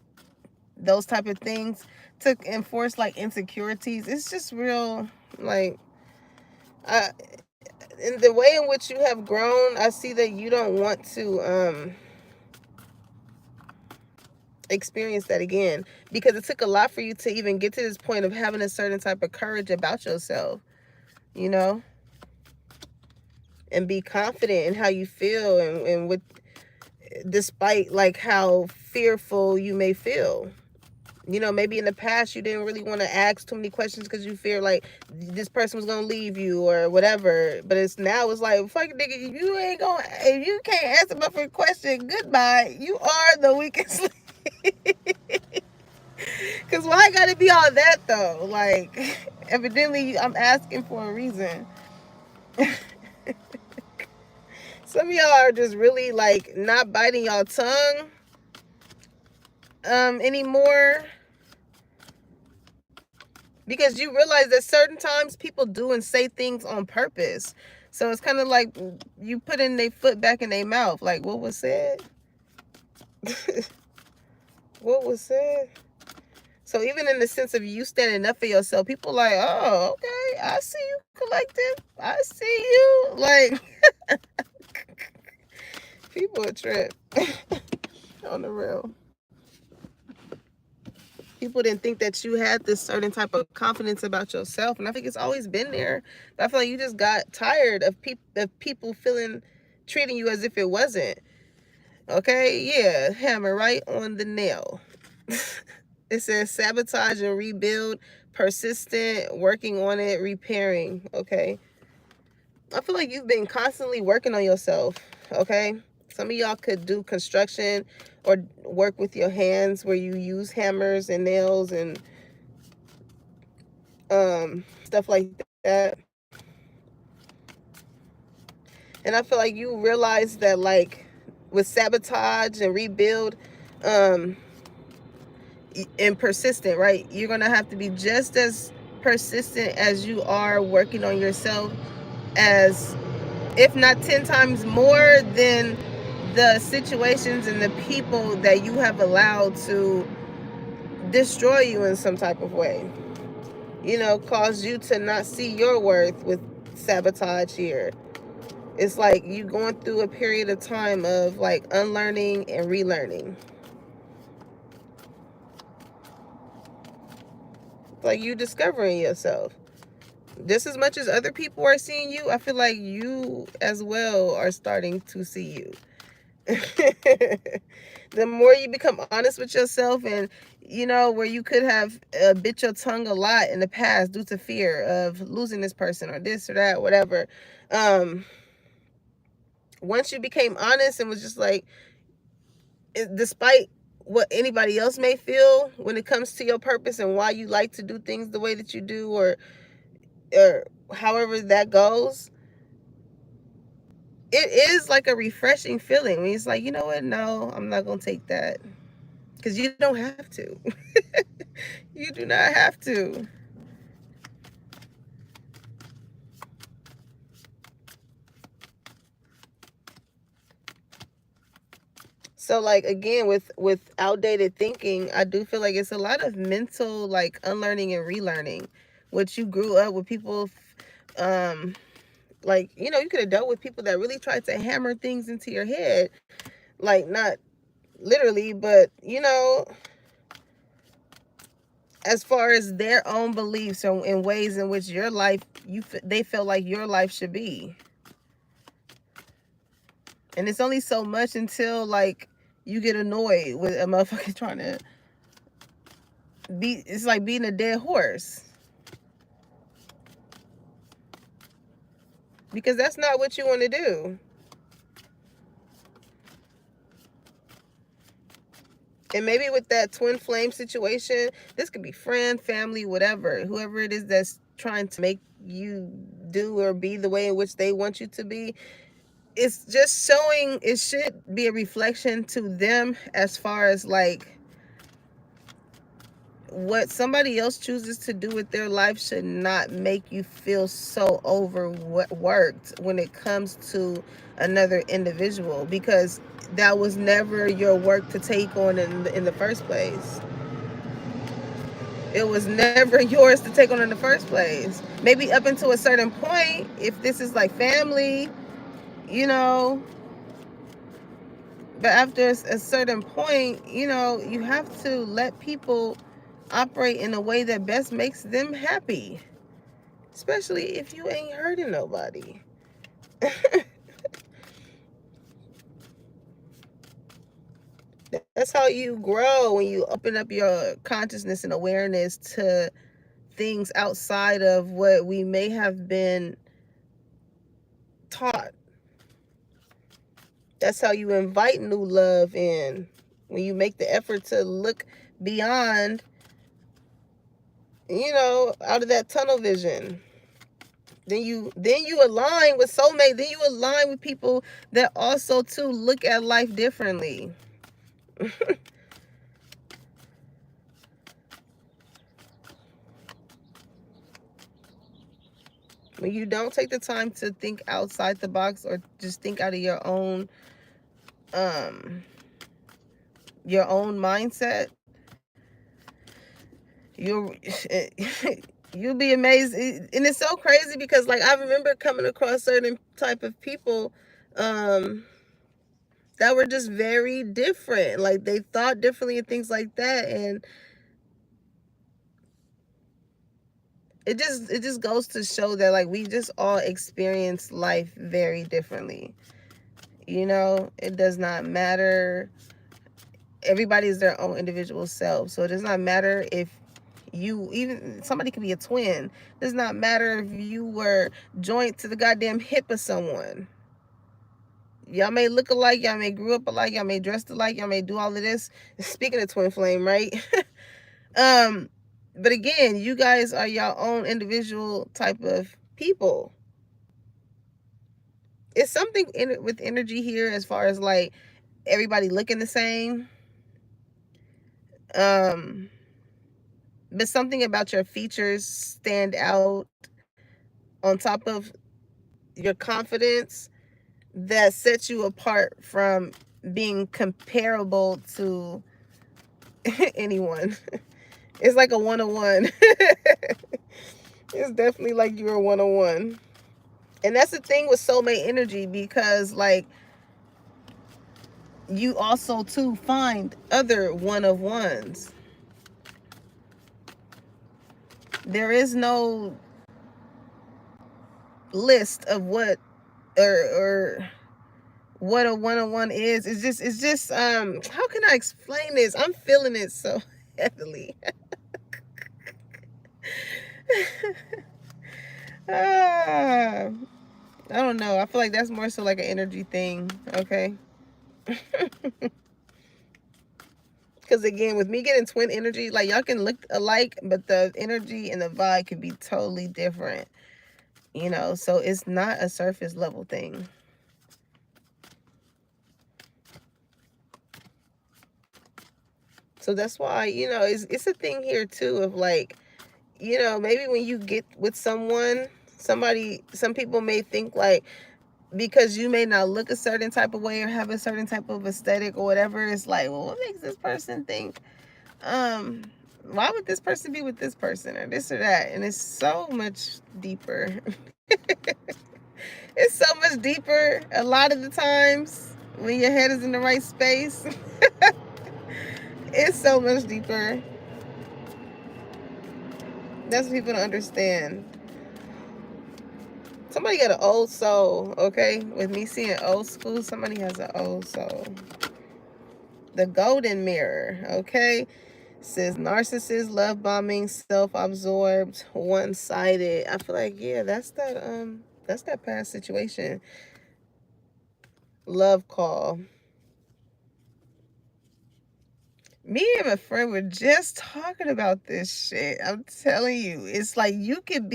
those type of things to enforce like insecurities. It's just real, like, in the way in which you have grown, I see that you don't want to experience that again, because it took a lot for you to even get to this point of having a certain type of courage about yourself, and be confident in how you feel, and despite like how fearful you may feel, Maybe in the past you didn't really want to ask too many questions because you fear like this person was gonna leave you or whatever. But it's like, fuck nigga, if you can't answer my first question, goodbye. You are the weakest. Because why I gotta be all that though? Like, evidently I'm asking for a reason. Some of y'all are just really like not biting y'all tongue anymore, because you realize that certain times people do and say things on purpose. So it's kind of like you putting their foot back in their mouth. Like, what was said? What was said? So even in the sense of you standing up for yourself, people like, oh, okay, I see you, collective. I see you. Like, people are trip on the real. People didn't think that you had this certain type of confidence about yourself, and I think it's always been there. But I feel like you just got tired of people treating you as if it wasn't. Okay, yeah, hammer right on the nail. It says sabotage and rebuild, persistent, working on it, repairing. Okay, I feel like you've been constantly working on yourself. Okay, some of y'all could do construction or work with your hands where you use hammers and nails and stuff like that. And I feel like you realize that, like, with sabotage and rebuild, and persistent, right? You're gonna have to be just as persistent as you are working on yourself, as if not 10 times more than the situations and the people that you have allowed to destroy you in some type of way, cause you to not see your worth with sabotage here. It's like you going through a period of time of like unlearning and relearning. It's like you discovering yourself. Just as much as other people are seeing you, I feel like you as well are starting to see you. The more you become honest with yourself, and where you could have bit your tongue a lot in the past due to fear of losing this person or this or that, whatever. Once you became honest and was just like, despite what anybody else may feel when it comes to your purpose and why you like to do things the way that you do, or however that goes, it is like a refreshing feeling when it's like, you know what, no, I'm not gonna take that, because you don't have to. You do not have to. So like, again, with outdated thinking, I do feel like it's a lot of mental like unlearning and relearning. What you grew up with people, like, you could have dealt with people that really tried to hammer things into your head, like, not literally, but as far as their own beliefs and in ways in which your life, they felt like your life should be. And it's only so much until like you get annoyed with a motherfucker trying to it's like beating a dead horse, because that's not what you want to do. And maybe with that twin flame situation, this could be friend, family, whatever, whoever it is that's trying to make you do or be the way in which they want you to be. It's just showing, it should be a reflection to them as far as like what somebody else chooses to do with their life should not make you feel so overworked when it comes to another individual, because that was never your work to take on in the first place. It was never yours to take on in the first place. Maybe up until a certain point, if this is like family, you know, but after a certain point, you have to let people operate in a way that best makes them happy, especially if you ain't hurting nobody. That's how you grow, when you open up your consciousness and awareness to things outside of what we may have been taught. That's how you invite new love in. When you make the effort to look beyond, out of that tunnel vision. Then you align with soulmate. Then you align with people that also too look at life differently. When you don't take the time to think outside the box, or just think out of um your own mindset, you'll you'll be amazed. And it's so crazy because, like, I remember coming across certain type of people that were just very different. Like, they thought differently and things like that. And it just goes to show that, like, we just all experience life very differently. It does not matter. Everybody is their own individual self. So it does not matter if even somebody could be a twin. It does not matter if you were joined to the goddamn hip of someone. Y'all may look alike, y'all may grew up alike, y'all may dress alike, y'all may do all of this. Speaking of twin flame, right? um, but again, you guys are your own individual type of people. It's something with energy here, as far as like everybody looking the same. Um, but something about your features stand out on top of your confidence that sets you apart from being comparable to anyone. It's like a one-on-one. It's definitely like you're a one-on-one. And that's the thing with soulmate energy, because, like, you also too find other one-of-ones. There is no list of what or what a one-on-one is. It's just how can I explain this? I'm feeling it so heavily. ah, I don't know. I feel like that's more so like an energy thing, okay? Because again, with me getting twin energy, like, y'all can look alike, but the energy and the vibe can be totally different. So it's not a surface level thing. So that's why, it's a thing here too of, like, maybe when you get with some people may think, like, because you may not look a certain type of way or have a certain type of aesthetic or whatever, it's like, well, what makes this person think, why would this person be with this person or this or that? And it's so much deeper. It's so much deeper a lot of the times when your head is in the right space. It's so much deeper. That's what people don't understand. Somebody got an old soul, okay? With me seeing old school, somebody has an old soul. The golden mirror, okay? Says narcissist, love bombing, self-absorbed, one-sided. I feel like, yeah, that's that past situation. Love call. Me and my friend were just talking about this shit. I'm telling you, it's like you can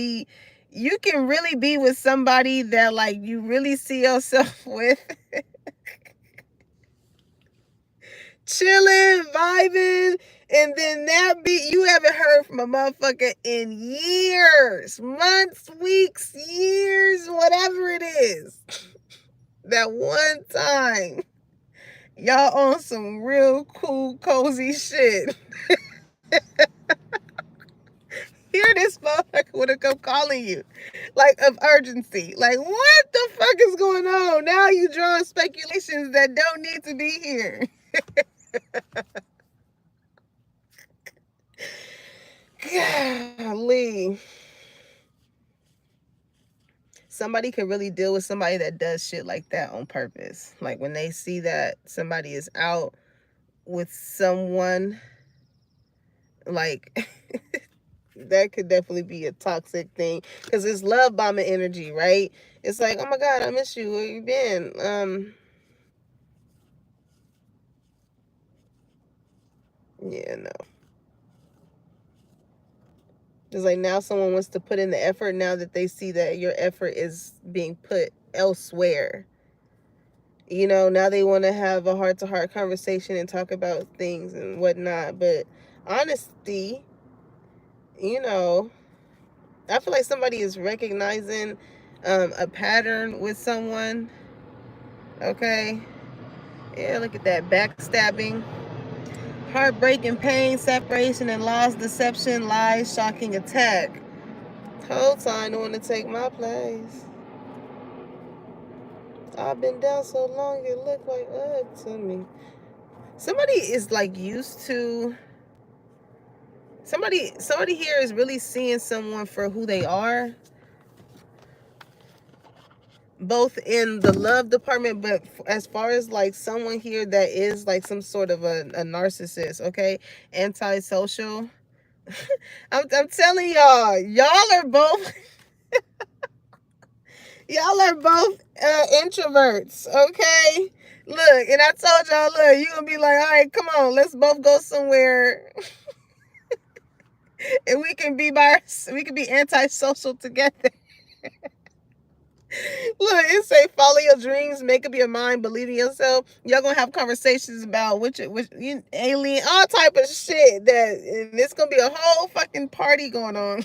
really be with somebody that, like, you really see yourself with. Chilling, vibing, and then that beat, you haven't heard from a motherfucker in years, months, weeks, years, whatever it is. That one time, y'all on some real cool, cozy shit. Here this motherfucker would have come calling you, like, of urgency. Like, what the fuck is going on? Now you drawing speculations that don't need to be here. Golly. Somebody can really deal with somebody that does shit like that on purpose. Like, when they see that somebody is out with someone, like that could definitely be a toxic thing, because it's love bombing energy, right? It's like, oh my god, I miss you, where you been? Yeah, no. It's like now someone wants to put in the effort now that they see that your effort is being put elsewhere. Now they want to have a heart to heart conversation and talk about things and whatnot. But honesty, you know, I feel like somebody is recognizing a pattern with someone. Okay. Yeah, look at that. Backstabbing, heartbreak and pain, separation and loss, deception, lies, shocking attack. Whole time want to take my place. I've been down so long it looked like to me. Somebody is like used to somebody here is really seeing someone for who they are, both in the love department, but as far as like someone here that is like some sort of a narcissist, okay, antisocial. I'm telling y'all are both y'all are both introverts, okay. Look, and I told y'all, look, you gonna be like, all right, come on, let's both go somewhere and we can be antisocial together. Look, it say follow your dreams, make up your mind, believe in yourself. Y'all gonna have conversations about which alien, all type of shit. And it's gonna be a whole fucking party going on.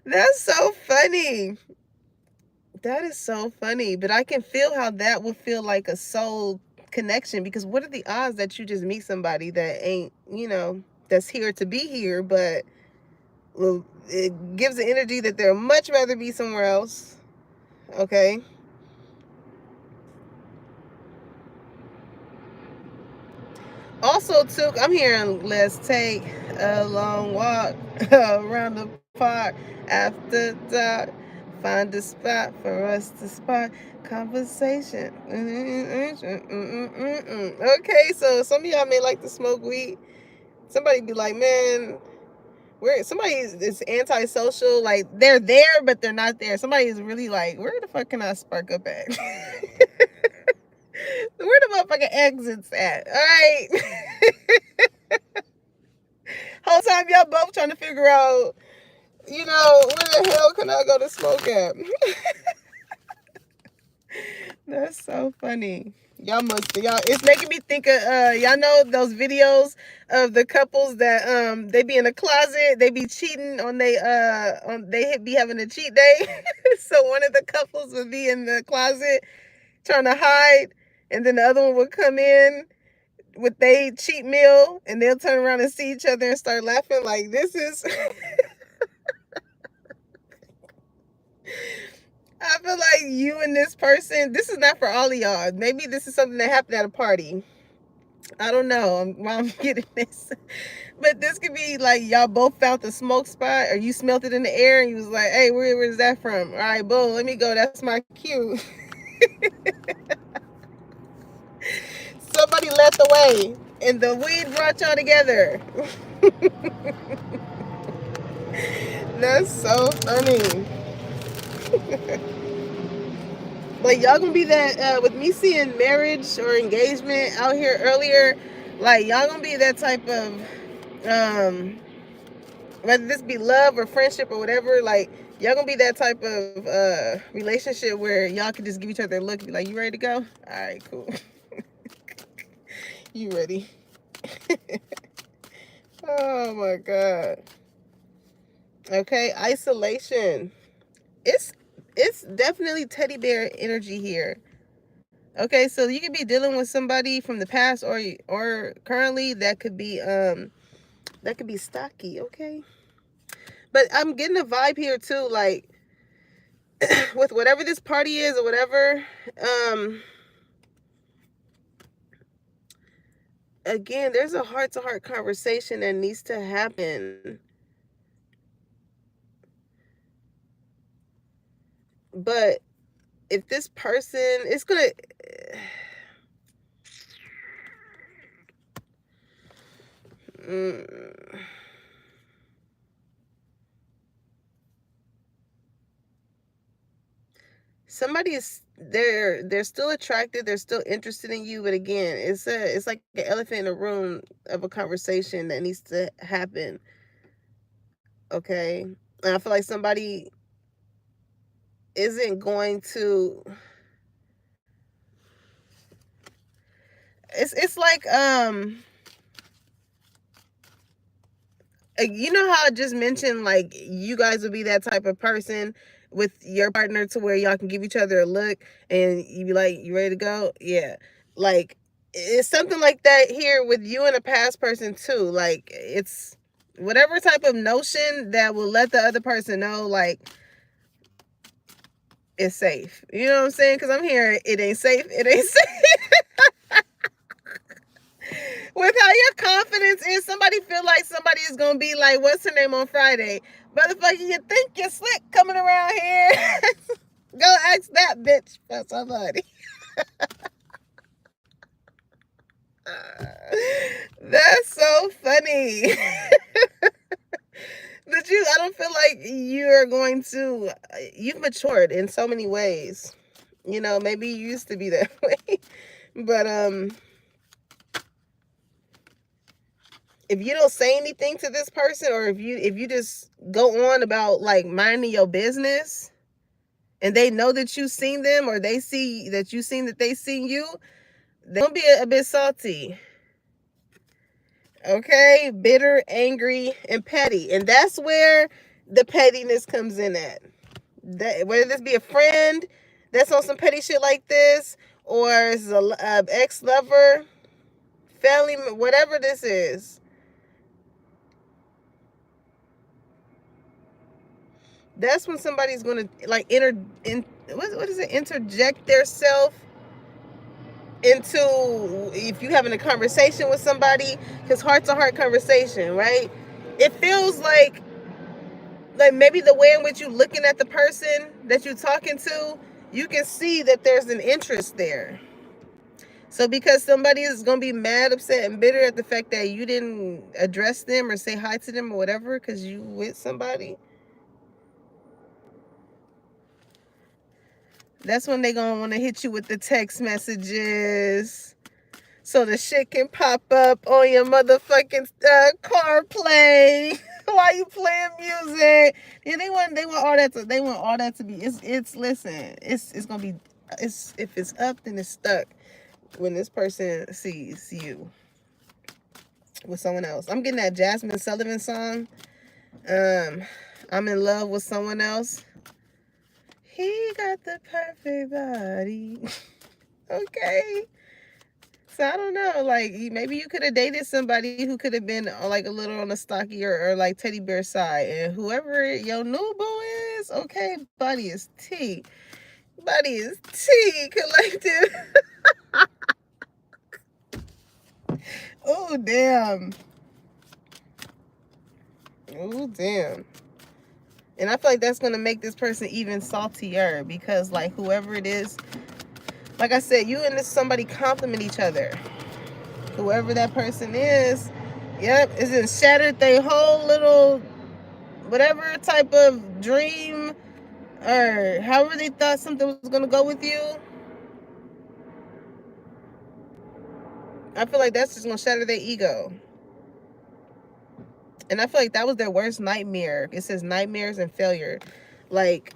That's so funny. That is so funny. But I can feel how that would feel like a soul connection, because what are the odds that you just meet somebody that ain't, that's here to be here, but well, it gives the energy that they'll much rather be somewhere else. Okay. Also, too, I'm hearing let's take a long walk around the park after dark. Find a spot for us to spark conversation. Okay, so some of y'all may like to smoke weed. Somebody be like, man, where somebody is antisocial, like they're there but they're not there. Somebody is really like, where the fuck can I spark up at? Where the motherfucking exits at? All right. Whole time y'all both trying to figure out, where the hell can I go to smoke at? That's so funny. Y'all it's making me think of y'all know those videos of the couples that they be in a closet, they be cheating on they be having a cheat day. So one of the couples would be in the closet trying to hide, and then the other one would come in with they cheat meal, and they'll turn around and see each other and start laughing like this is I feel like you and this person, this is not for all of y'all. Maybe this is something that happened at a party. I don't know why I'm getting this. But this could be like y'all both found the smoke spot, or you smelt it in the air and you was like, hey, where's that from? All right, boom, let me go. That's my cue. Somebody led the way and the weed brought y'all together. That's so funny. Like y'all gonna be that with me seeing marriage or engagement out here earlier, like y'all gonna be that type of um whether this be love or friendship or whatever, like y'all gonna be that type of relationship where y'all can just give each other a look and be like, you ready to go? All right, cool. You ready? Oh my god. Okay, isolation. It's it's definitely teddy bear energy here. Okay, so you could be dealing with somebody from the past or currently that could be stocky, okay? But I'm getting a vibe here too, like with whatever this party is or whatever, um again, there's a heart to heart conversation that needs to happen. But if this person, it's gonna, mm, somebody is, they're still attracted, they're still interested in you, but again, it's like an elephant in the room of a conversation that needs to happen. Okay, and I feel like somebody isn't going to, it's like, you know how I just mentioned, like, you guys would be that type of person with your partner to where y'all can give each other a look and you be like, you ready to go? Yeah. Like, it's something like that here with you and a past person too. Like, it's whatever type of notion that will let the other person know, like, it's safe. You know what I'm saying? Because I'm hearing it ain't safe. It ain't safe. With how your confidence is, somebody feel like somebody is gonna be like, what's her name on Friday? Motherfucker, you think you're slick coming around here? Go ask that bitch for somebody. That's so funny. But I don't feel like you're going to, you've matured in so many ways. You know, maybe you used to be that way. But if you don't say anything to this person, or if you just go on about like minding your business, and they know that you seen them, or they see that you seen that they seen you, they're gonna be a bit salty. Okay, bitter, angry, and petty, and that's where the pettiness comes in at. That, whether this be a friend that's on some petty shit like this, or it's a ex lover, family, whatever this is, that's when somebody's gonna like what is it, interject their self into, if you having a conversation with somebody, because heart to heart conversation, right? It feels like maybe the way in which you looking at the person that you're talking to, you can see that there's an interest there. So because somebody is gonna be mad, upset, and bitter at the fact that you didn't address them or say hi to them or whatever because you with somebody, that's when they gonna want to hit you with the text messages, so the shit can pop up on your motherfucking car play while you playing music. Yeah, they want all that to, they want all that to be, it's listen, it's gonna be, it's, if it's up then it's stuck when this person sees you with someone else. I'm getting that Jasmine Sullivan song. Um, I'm in love with someone else. He got the perfect body. Okay. So I don't know, like, maybe you could have dated somebody who could have been like a little on the stocky or like teddy bear side, and whoever your new boo is, okay, body is T, body is T collective. Oh damn, oh damn. And I feel like that's gonna make this person even saltier because, like, whoever it is, like I said, you and this somebody compliment each other. Whoever that person is, yep, is it shattered their whole little whatever type of dream, or however they thought something was gonna go with you. I feel like that's just gonna shatter their ego. And I feel like that was their worst nightmare. It says nightmares and failure. Like,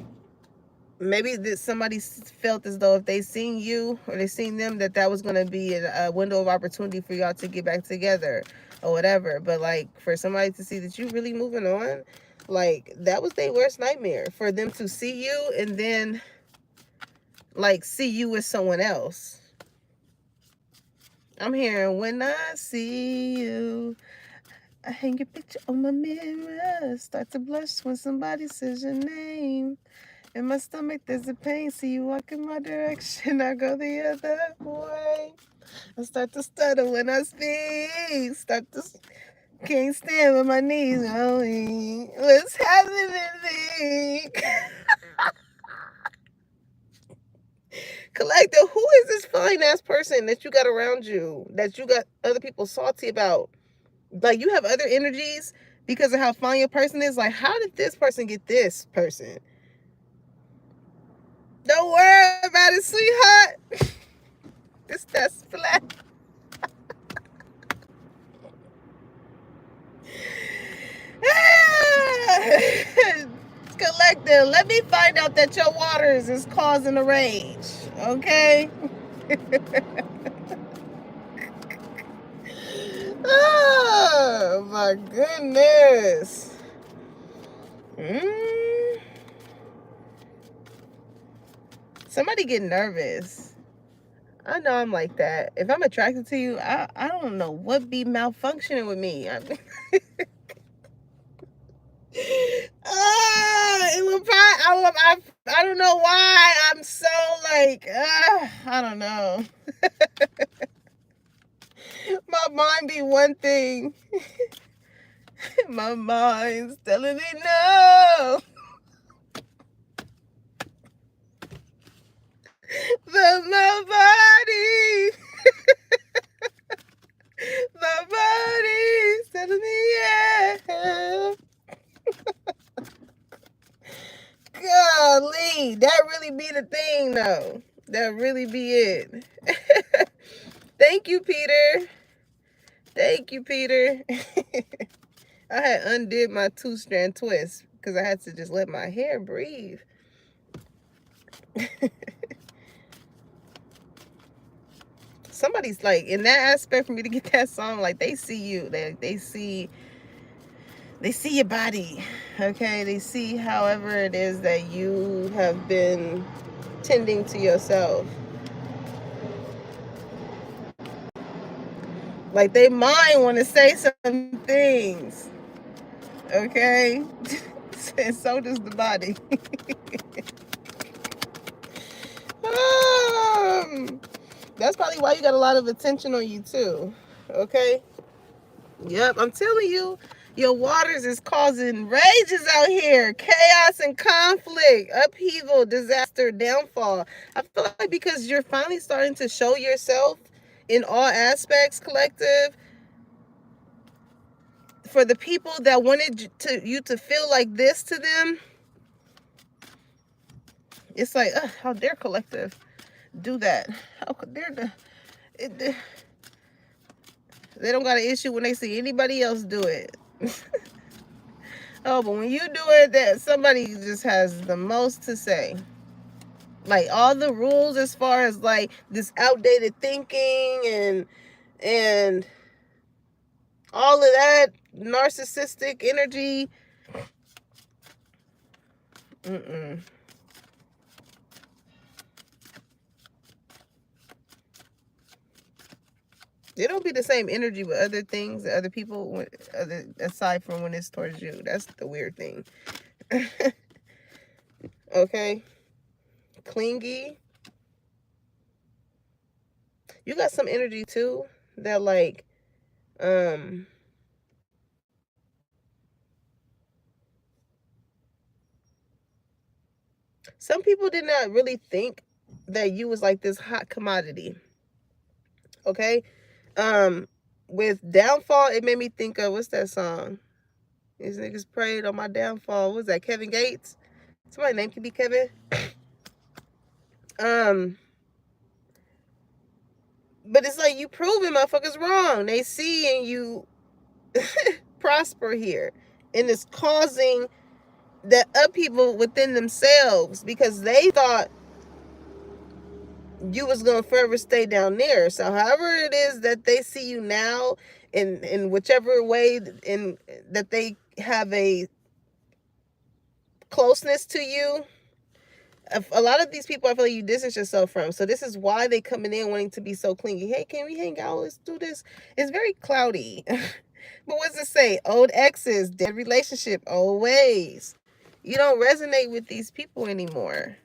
maybe that somebody felt as though if they seen you or they seen them, that was going to be a window of opportunity for y'all to get back together or whatever. But like, for somebody to see that you really moving on, like, that was their worst nightmare, for them to see you and then like see you with someone else. I'm hearing, when I see you, I hang your picture on my mirror, start to blush when somebody says your name. In my stomach, there's a pain. See you walk in my direction, I go the other way. I start to stutter when I speak. Can't stand with my knees going. What's happening to me? Collective, who is this fine ass person that you got around you, that you got other people salty about? Like, you have other energies because of how fine your person is. Like, how did this person get this person? Don't worry about it, sweetheart. It's that splat. Collective, let me find out that your waters is causing a rage, okay? Oh my goodness. Somebody get nervous. I know I'm like that. If I'm attracted to you, I don't know what be malfunctioning with me. It will probably, I don't know why I'm so like, I don't know. My mind be one thing. My mind's telling me no. But my body, my body's telling me yeah. Golly, that really be the thing though. That really be it. Thank you, Peter. Thank you, Peter. I had undid my 2-strand twist because I had to just let my hair breathe. Somebody's like, in that aspect, for me to get that song, like, they see you. They see your body, okay? They see however it is that you have been tending to yourself. Like, they mind want to say some things, okay? And so does the body. That's probably why you got a lot of attention on you too, okay? Yep, I'm telling you, your waters is causing rages out here. Chaos and conflict, upheaval, disaster, downfall. I feel like because you're finally starting to show yourself in all aspects, collective, for the people that wanted you to feel like this to them, it's like, how dare collective do that? How could they don't got an issue when they see anybody else do it. Oh, but when you do it, that somebody just has the most to say. Like, all the rules as far as like this outdated thinking and all of that narcissistic energy. It don't be the same energy with other things, other people, aside from when it's towards you. That's the weird thing. Okay? Clingy. You got some energy too that like, some people did not really think that you was like this hot commodity. Okay? With downfall, it made me think of, what's that song? These niggas prayed on my downfall. What was that, Kevin Gates? Somebody's name could be Kevin. But it's like, you proving motherfuckers wrong. They seeing you prosper here, and it's causing the upheaval within themselves because they thought you was gonna forever stay down there. So however it is that they see you now, in whichever way in that they have a closeness to you, a lot of these people I feel like you distance yourself from. So this is why they coming in wanting to be so clingy. Hey, can we hang out? Let's do this. It's very cloudy. But what's it say? Old exes, dead relationship, old ways. You don't resonate with these people anymore.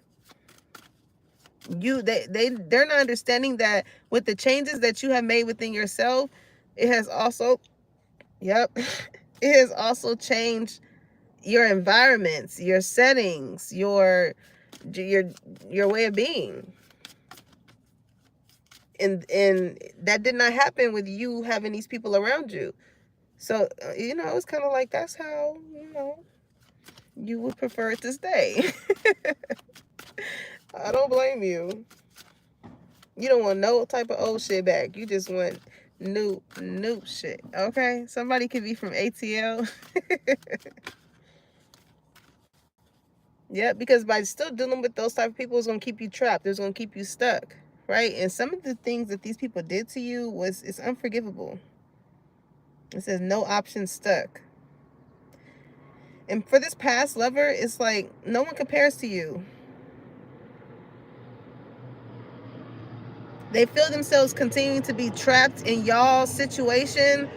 They're not understanding that with the changes that you have made within yourself, it has also, it has also changed your environments, your settings, your way of being. And that did not happen with you having these people around you. So it's kind of like that's how you would prefer it to stay. I don't blame you. You don't want no type of old shit back. You just want new shit. Okay, somebody could be from ATL. Yeah, because by still dealing with those type of people, it's gonna keep you trapped. It's gonna keep you stuck, right? And some of the things that these people did to you it's unforgivable. It says no option stuck. And for this past lover, it's like no one compares to you. They feel themselves continuing to be trapped in y'all's situation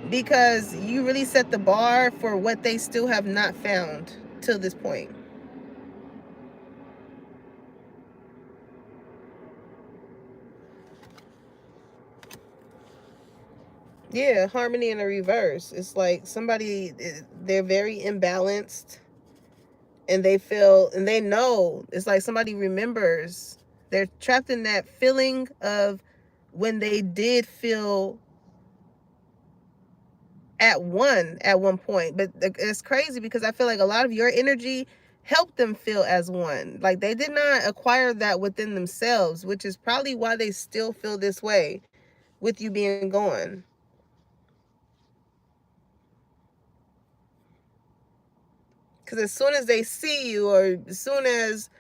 because you really set the bar for what they still have not found till this point. Yeah, harmony in a reverse. It's like they're very imbalanced, and they know. It's like somebody remembers. They're trapped in that feeling of when they did feel at one point. But it's crazy because I feel like a lot of your energy helped them feel as one. Like they did not acquire that within themselves, which is probably why they still feel this way with you being gone. Because as soon as they see you, or as soon as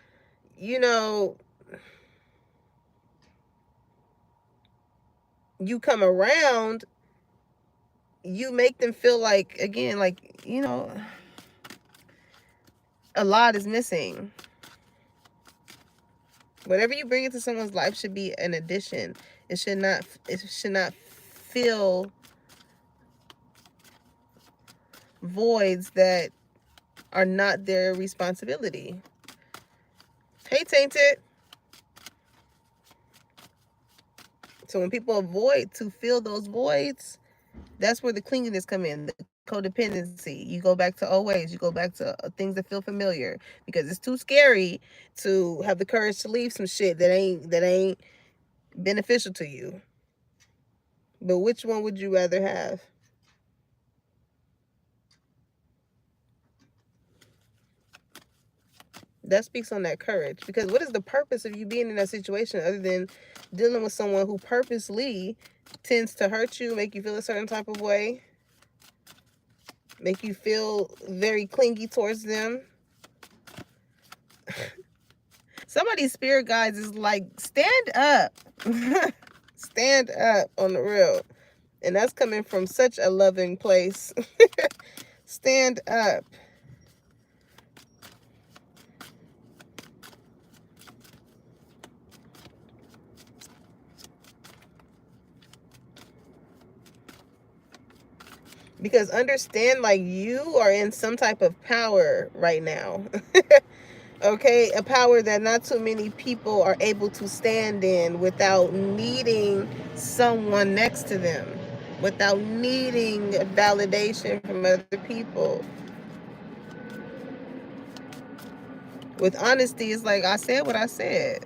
you know you come around, you make them feel like, again, like a lot is missing. Whatever you bring into someone's life should be an addition. It should not fill voids that are not their responsibility. Hey, Tainted. So when people avoid to fill those voids, that's where the clinginess come in, the codependency. You go back to old ways. You go back to things that feel familiar because it's too scary to have the courage to leave some shit that ain't beneficial to you. But which one would you rather have? That speaks on that courage, because what is the purpose of you being in that situation other than dealing with someone who purposely tends to hurt you, make you feel a certain type of way, make you feel very clingy towards them? Somebody's spirit guides is like, stand up. Stand up on the real. And that's coming from such a loving place. Stand up. Because understand, like, you are in some type of power right now. Okay, a power that not too many people are able to stand in without needing someone next to them, without needing validation from other people. With honesty, it's like, I said what I said.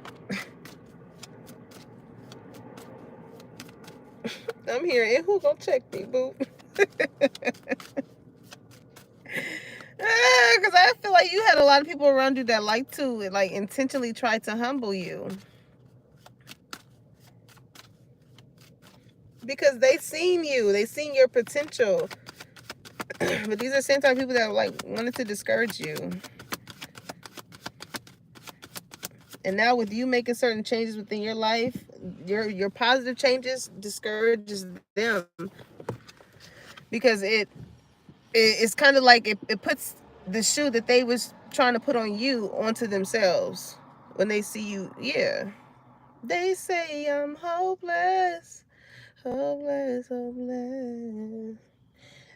I'm here, and who gonna check me, boo? Because I feel like you had a lot of people around you that like to, like, intentionally try to humble you. Because they seen your potential. But these are the same type of people that like wanted to discourage you. And now with you making certain changes within your life, your positive changes discourages them, because it's kind of like it puts the shoe that they was trying to put on you onto themselves when they see you. Yeah, they say I'm hopeless, hopeless, hopeless.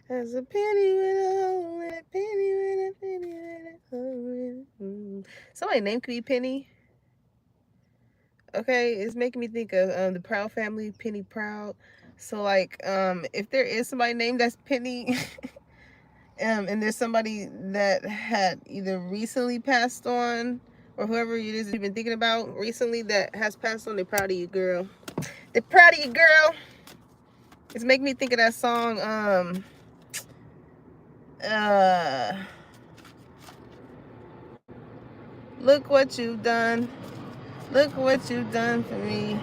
As a penny with a hole in a penny with a penny with a hole in it. Somebody name could be Penny. Okay, it's making me think of the Proud family, Penny Proud. So like, if there is somebody named that's Penny, and there's somebody that had either recently passed on, or whoever it is you've been thinking about recently that has passed on, they're proud of you, girl. They're proud of you, girl. It's making me think of that song, look what you've done. Look what you've done for me.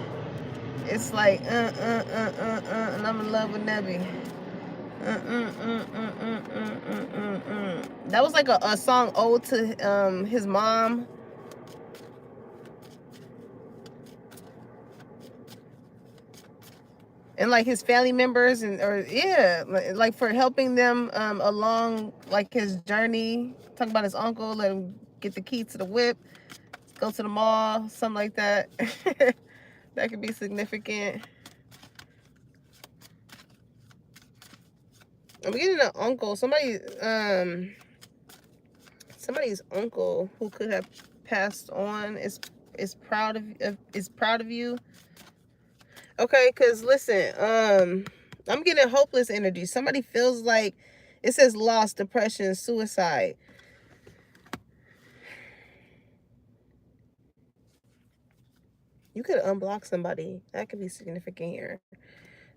It's like, and I'm in love with Nebby. That was like a song ode to his mom. And like his family members, and or yeah, like for helping them along like his journey. Talking about his uncle, let him get the key to the whip, go to the mall, something like that. That could be significant. I'm getting an uncle. Somebody's uncle who could have passed on is proud of you. Okay, because listen, I'm getting hopeless energy. Somebody feels like it says loss, depression, suicide. You could unblock somebody. That could be significant here.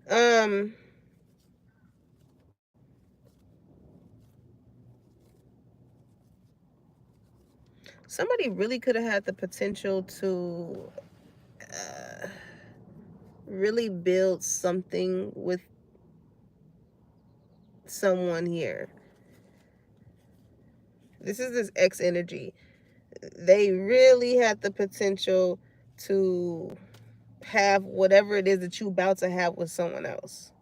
Um, Somebody really could have had the potential to uh, really build something with someone here. This is this X energy. They really had the potential to have whatever it is that you about to have with someone else.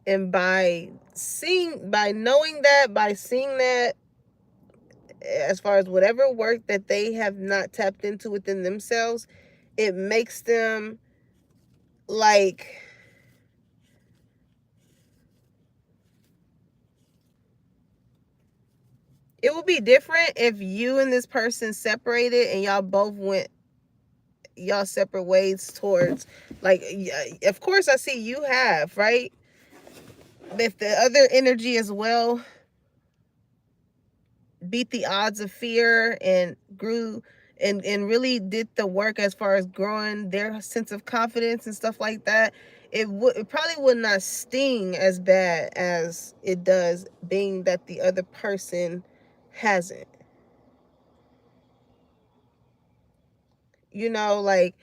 And by knowing that, by seeing that, as far as whatever work that they have not tapped into within themselves, it makes them like, it would be different if you and this person separated and y'all both went y'all separate ways towards, like, of course I see you have, right? But if the other energy as well beat the odds of fear and grew and really did the work as far as growing their sense of confidence and stuff like that, it probably would not sting as bad as it does being that the other person hasn't. You know, like,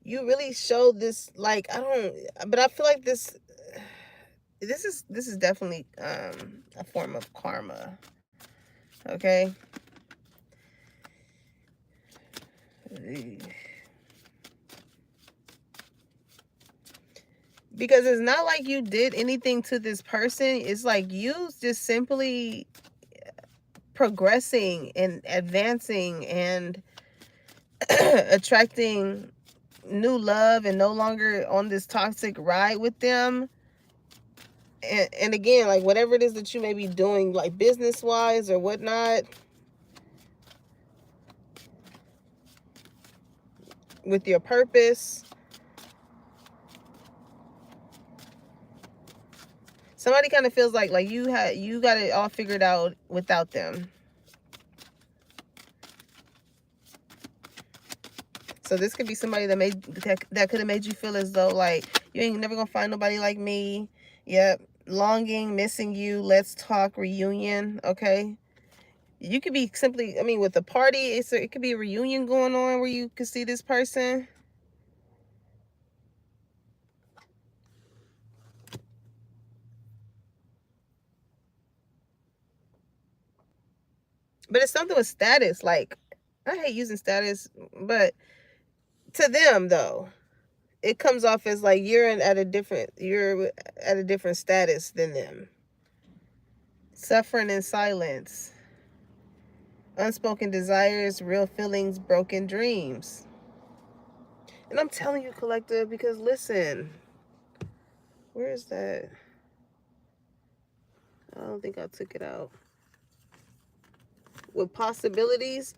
you really showed this, like, I don't, but I feel like this is definitely a form of karma. Okay. Because it's not like you did anything to this person. It's like you just simply progressing and advancing and attracting new love and no longer on this toxic ride with them. And again, like, whatever it is that you may be doing, like business wise or whatnot, with your purpose, somebody kind of feels like you got it all figured out without them. So this could be somebody that could have made you feel as though like you ain't never gonna find nobody like me. Yep. Longing, missing you, let's talk, reunion. Okay. You could be simply, I mean, with the party, it could be a reunion going on where you could see this person. But it's something with status. Like, I hate using status, but to them though, it comes off as like you're at a different status than them. Suffering in silence. Unspoken desires, real feelings, broken dreams. And I'm telling you, collective, because listen, where is that? I don't think I took it out. With possibilities,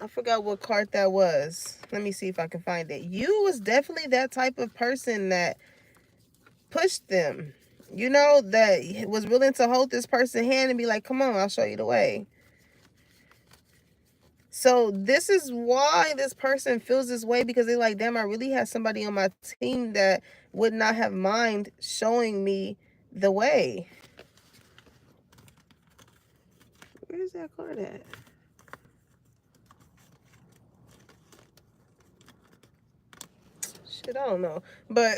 I forgot what card that was. Let me see if I can find it. You was definitely that type of person that pushed them. You know, that was willing to hold this person's hand and be like, come on, I'll show you the way. So this is why this person feels this way, because they're like, damn, I really have somebody on my team that would not have mind showing me the way. Where's that card at? Shit, I don't know. But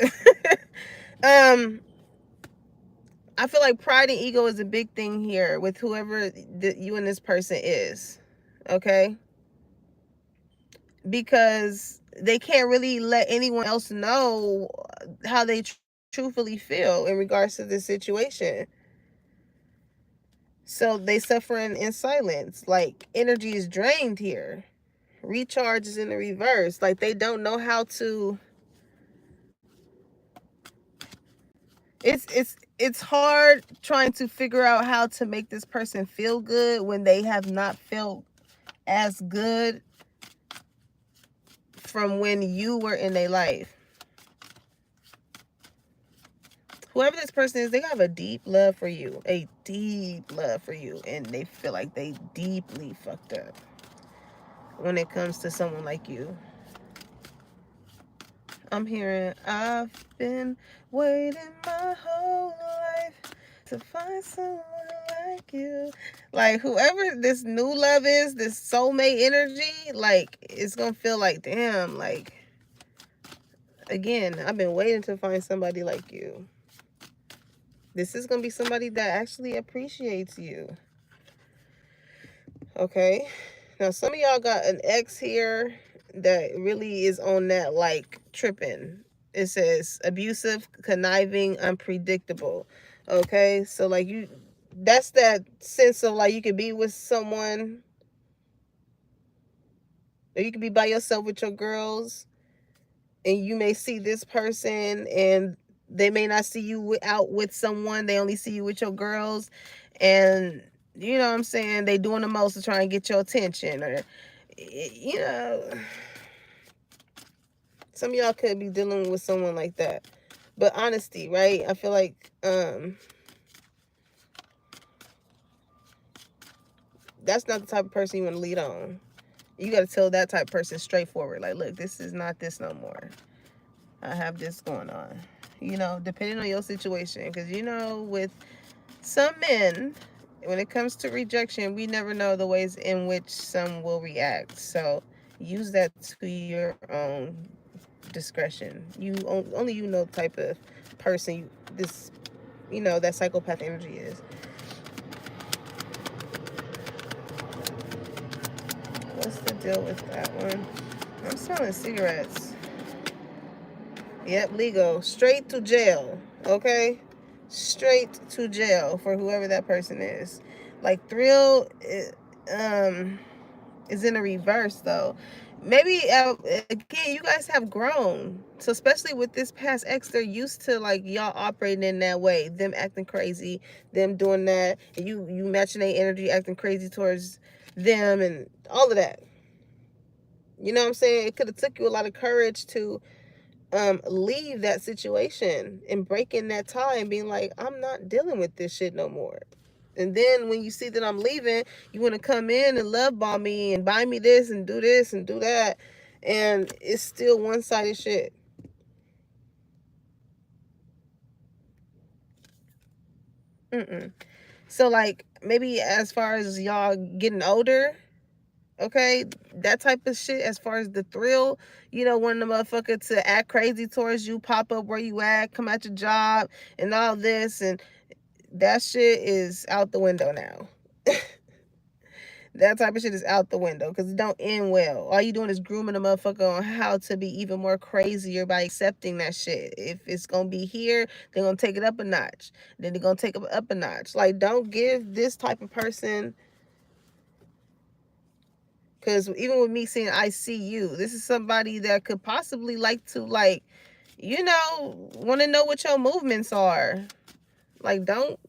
I feel like pride and ego is a big thing here with whoever you and this person is. Okay? Because they can't really let anyone else know how they truthfully feel in regards to this situation. So they suffering in silence. Like, energy is drained here. Recharge is in the reverse. Like, they don't know how to. It's hard trying to figure out how to make this person feel good when they have not felt as good from when you were in their life. Whoever this person is, they have a deep love for you. A deep love for you. And they feel like they deeply fucked up when it comes to someone like you. I'm hearing, I've been waiting my whole life to find someone like you. Like, whoever this new love is, this soulmate energy, like, it's gonna feel like, damn, like, again, I've been waiting to find somebody like you. This is gonna be somebody that actually appreciates you. Okay? Now, some of y'all got an ex here that really is on that, like, tripping. It says abusive, conniving, unpredictable. Okay? So, like, that's that sense of, like, you could be with someone, or you could be by yourself with your girls, and you may see this person, and they may not see you out with someone. They only see you with your girls. And, you know what I'm saying? They doing the most to try and get your attention. Or, you know, some of y'all could be dealing with someone like that. But honesty, right? I feel like that's not the type of person you want to lead on. You got to tell that type of person straightforward. Like, look, this is not this no more. I have this going on. You know, depending on your situation. Because, you know, with some men, when it comes to rejection, we never know the ways in which some will react. So use that to your own discretion. You only you know the type of person that psychopath energy is. What's the deal with that one? I'm selling cigarettes. Yep, legal. Straight to jail. Okay? Straight to jail for whoever that person is. Like, thrill is in a reverse, though. Maybe, again, you guys have grown. So, especially with this past ex, they're used to, like, y'all operating in that way. Them acting crazy, them doing that, and you matching their energy, acting crazy towards them, and all of that. You know what I'm saying? It could have took you a lot of courage to leave that situation and breaking that tie and being like, I'm not dealing with this shit no more. And then when you see that I'm leaving, you want to come in and love bomb me and buy me this and do that. And it's still one-sided shit. So, like, maybe as far as y'all getting older, okay, that type of shit, as far as the thrill, wanting the motherfucker to act crazy towards you, pop up where you at, come at your job, and all this, and that shit is out the window now. That type of shit is out the window because it don't end well. All you doing is grooming a motherfucker on how to be even more crazier by accepting that shit. If it's gonna be here, they're gonna take it up a notch. Then they're gonna take it up a notch. Like, don't give this type of person. Because even with me saying I see you, this is somebody that could possibly like to, like, want to know what your movements are. Like, don't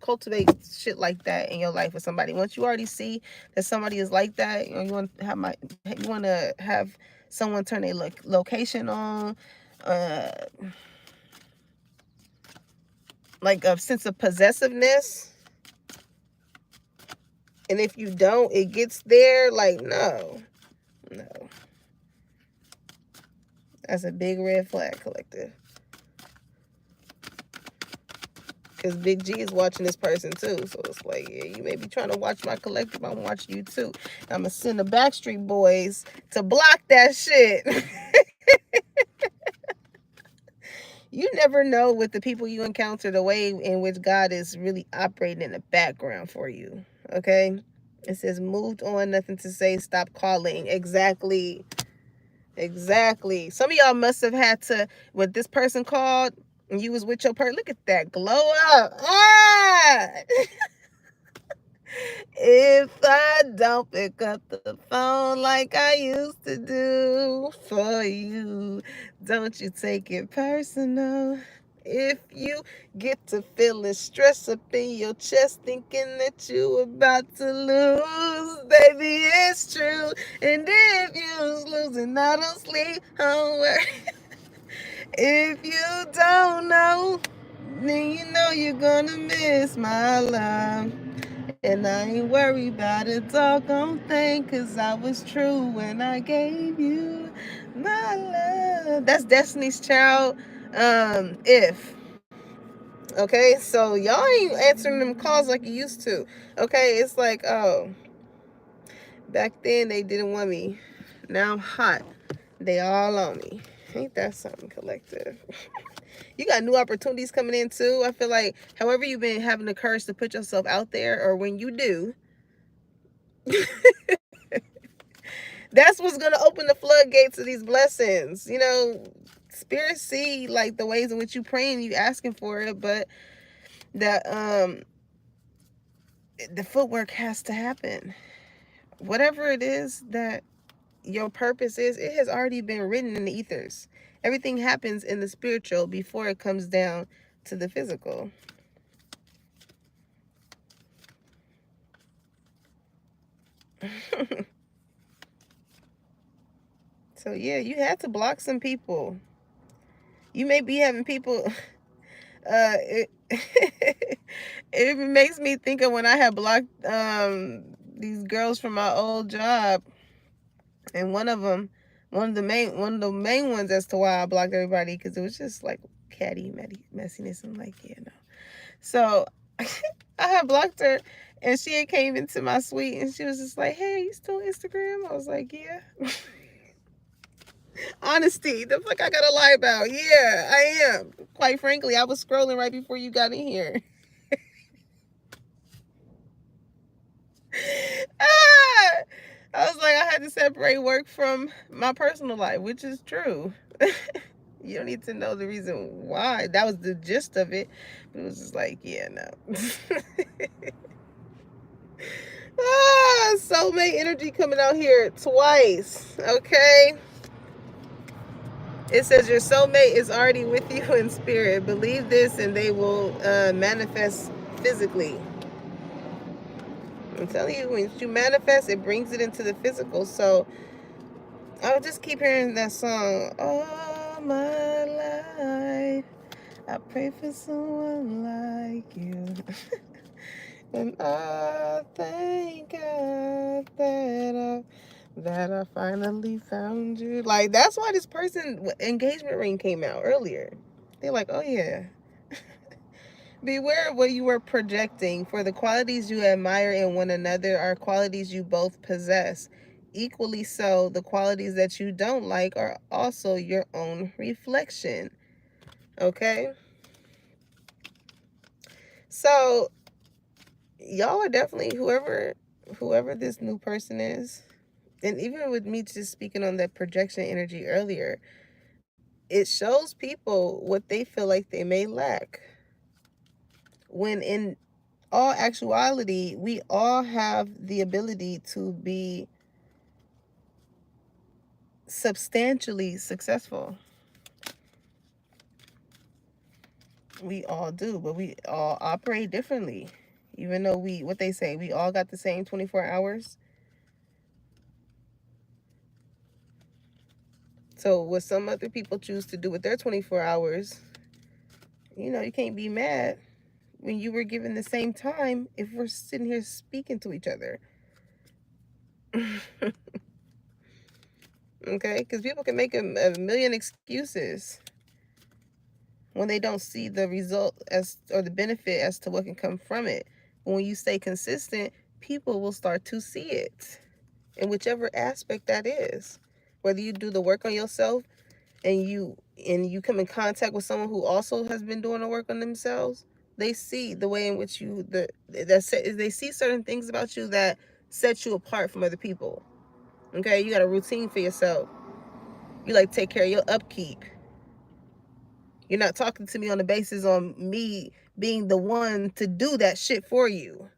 cultivate shit like that in your life with somebody. Once you already see that somebody is like that, you want to have someone turn their location on, uh, like a sense of possessiveness. And if you don't, it gets there. Like, no. That's a big red flag, collective. Because Big G is watching this person too. So it's like, yeah, you may be trying to watch my collective. I'm watching you too. I'm going to send the Backstreet Boys to block that shit. You never know with the people you encounter the way in which God is really operating in the background for you. Okay? It says, moved on, nothing to say, stop calling. Exactly. Some of y'all must have had to, when this person called and you was with your person, look at that glow up. Ah! If I don't pick up the phone like I used to do for you, don't you take it personal. If you get to feeling stress up in your chest, thinking that you about to lose, baby, it's true. And if you's losing, I don't sleep, don't worry. If you don't know, then you know you're gonna miss my love. And I ain't worried about a doggone thing, cause I was true when I gave you my love. That's Destiny's Child. If. Okay, so y'all ain't answering them calls like you used to. Okay, it's like, oh, back then they didn't want me. Now I'm hot. They all on me. Ain't that something, collective? You got new opportunities coming in too. I feel like however you've been having the courage to put yourself out there, or when you do, that's what's gonna open the floodgates of these blessings. You know, spirits see like the ways in which you praying, you asking for it, but that the footwork has to happen. Whatever it is that your purpose is, it has already been written in the ethers. Everything happens in the spiritual before it comes down to the physical. So yeah, you had to block some people. You may be having people it, it makes me think of when I had blocked these girls from my old job, and one of the main ones as to why I blocked everybody, because it was just like catty messiness. I'm like, yeah, no. So I had blocked her, and she had came into my suite and she was just like, hey, you still on Instagram? I was like, yeah. Honesty, the fuck I gotta lie about? Yeah, I am. Quite frankly, I was scrolling right before you got in here. Ah! I was like, I had to separate work from my personal life, which is true. You don't need to know the reason why. That was the gist of it. But it was just like, yeah, no. Soulmate energy coming out here twice. Okay. It says your soulmate is already with you in spirit. Believe this and they will manifest physically. I'm telling you, when you manifest, it brings it into the physical. So I'll just keep hearing that song all my life. I pray for someone like you. And I thank God that I finally found you. Like, that's why this person engagement ring came out earlier. They're like, oh yeah. Beware of what you are projecting, for the qualities you admire in one another are qualities you both possess. Equally so, the qualities that you don't like are also your own reflection. Okay? So, y'all are definitely, whoever this new person is, and even with me just speaking on that projection energy earlier, it shows people what they feel like they may lack. When in all actuality, we all have the ability to be substantially successful. We all do, but we all operate differently. Even though what they say, we all got the same 24 hours. So what some other people choose to do with their 24 hours, you can't be mad when you were given the same time if we're sitting here speaking to each other. Okay? Because people can make a million excuses when they don't see the result as or the benefit as to what can come from it. But when you stay consistent, people will start to see it in whichever aspect that is. Whether you do the work on yourself and you come in contact with someone who also has been doing the work on themselves, they see the way in which they see certain things about you that set you apart from other people. Okay, you got a routine for yourself. You like take care of your upkeep. You're not talking to me on the basis on me being the one to do that shit for you.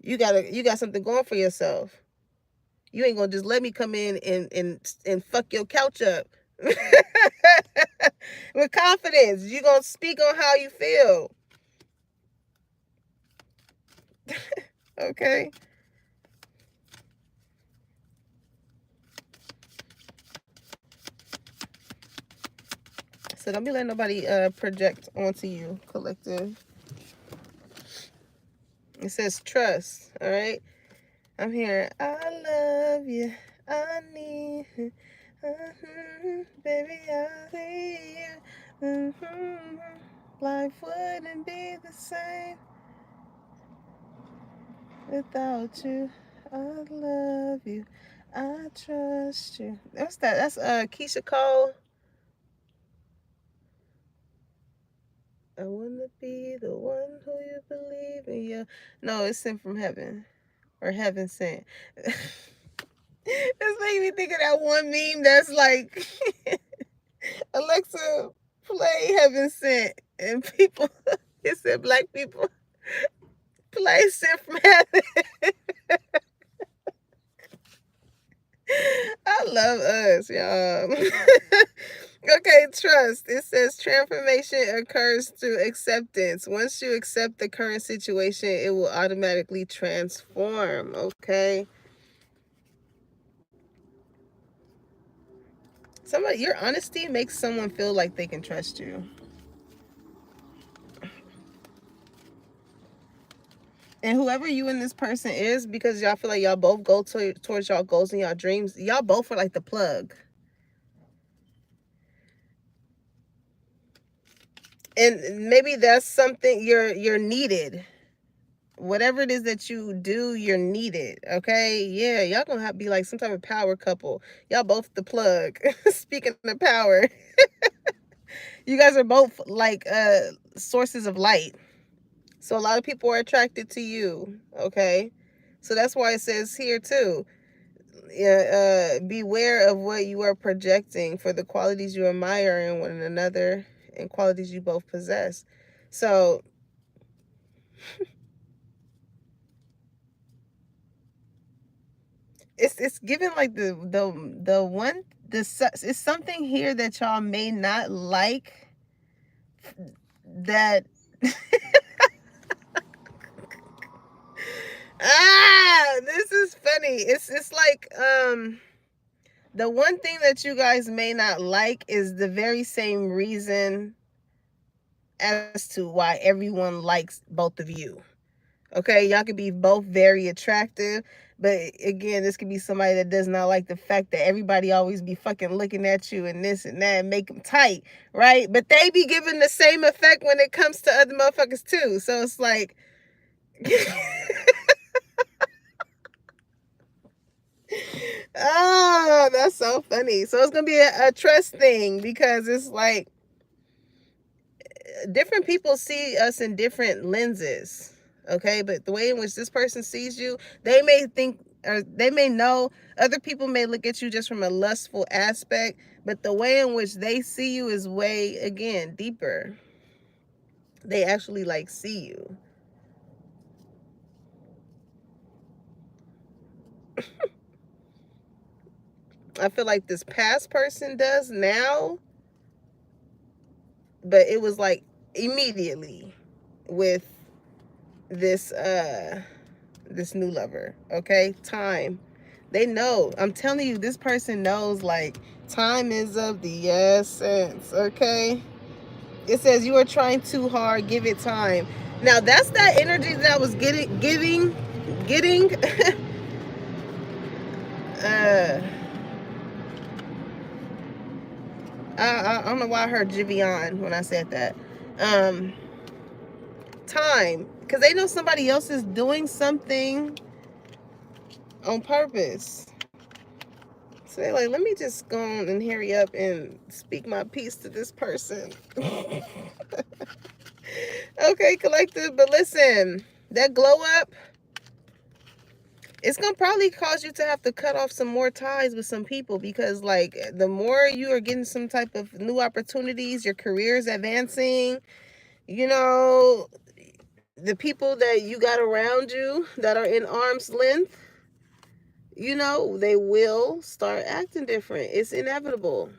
You got something going for yourself. You ain't gonna just let me come in and fuck your couch up. With confidence. You gonna speak on how you feel. Okay? So don't be letting nobody project onto you, collective. It says trust, all right? I'm here. I love you. I need you. Baby, I see you. Life wouldn't be the same without you. I love you. I trust you. What's that? That's Keisha Cole. I wanna be the one who you believe in. Yeah. No, it's sent from heaven. Or heaven sent. That's making me think of that one meme that's like Alexa, play heaven sent. And people it said black people play sent from heaven. I love us, y'all. Okay, trust. It says transformation occurs through acceptance. Once you accept the current situation, it will automatically transform. Okay. Your honesty makes someone feel like they can trust you. And whoever you and this person is, because y'all feel like y'all both go towards y'all goals and y'all dreams, y'all both are like the plug. And maybe that's something you're needed. Whatever it is that you do, you're needed. Okay, yeah, y'all gonna have to be like some type of power couple. Y'all both the plug. Speaking of power, you guys are both like sources of light. So a lot of people are attracted to you. Okay, so that's why it says here too. Yeah, beware of what you are projecting for the qualities you admire in one another and qualities you both possess. So it's given like the one it's something here that y'all may not like that this is funny. It's like the one thing that you guys may not like is the very same reason as to why everyone likes both of you. Okay, y'all could be both very attractive, but again, this could be somebody that does not like the fact that everybody always be fucking looking at you and this and that and make them tight, right? But they be giving the same effect when it comes to other motherfuckers too. So it's like, oh, that's so funny. So it's gonna be a trust thing because it's like different people see us in different lenses. Okay, but the way in which this person sees you, they may think or they may know other people may look at you just from a lustful aspect, but the way in which they see you is way again deeper. They actually like see you. I feel like this past person does now. but it was like immediately with this this new lover. Okay, time. They know. I'm telling you, this person knows, like, time is of the essence. Okay, it says you are trying too hard, give it time. Now that's that energy that I was getting uh I don't know why I heard Jivion when I said that. um Time, because they know somebody else is doing something on purpose. So they're like, let me just go on and hurry up and speak my piece to this person. Okay, collective, but listen, that glow up, it's gonna probably cause you to have to cut off some more ties with some people, because like the more you are getting some type of new opportunities, your career is advancing, you know, the people that you got around you that are in arm's length, you know, they will start acting different. It's inevitable.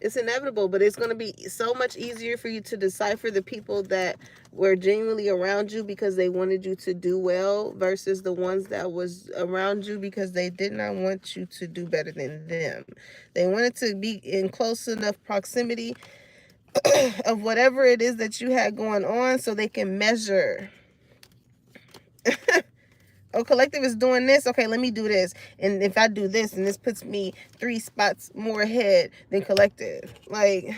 It's inevitable, but it's going to be so much easier for you to decipher the people that were genuinely around you because they wanted you to do well versus the ones that was around you because they did not want you to do better than them. They wanted to be in close enough proximity of whatever it is that you had going on so they can measure. Oh, collective is doing this. Okay, let me do this. And if I do this, and this puts me 3 spots more ahead than collective. Like,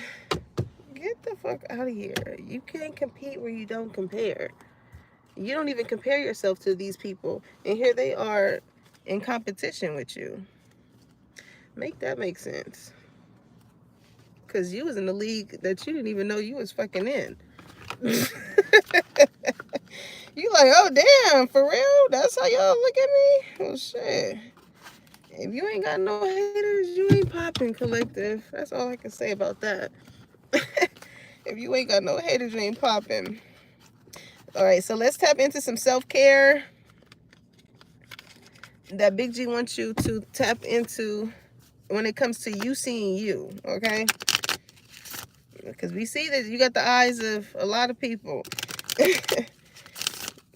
get the fuck out of here. You can't compete where you don't compare. You don't even compare yourself to these people. And here they are in competition with you. Make that make sense. Because you was in the league that you didn't even know you was fucking in. You like, oh damn, for real? That's how y'all look at me? Oh shit. If you ain't got no haters, you ain't popping, collective. That's all I can say about that. If you ain't got no haters, you ain't popping. All right, so let's tap into some self-care that Big G wants you to tap into when it comes to you seeing you, okay? Because we see that you got the eyes of a lot of people.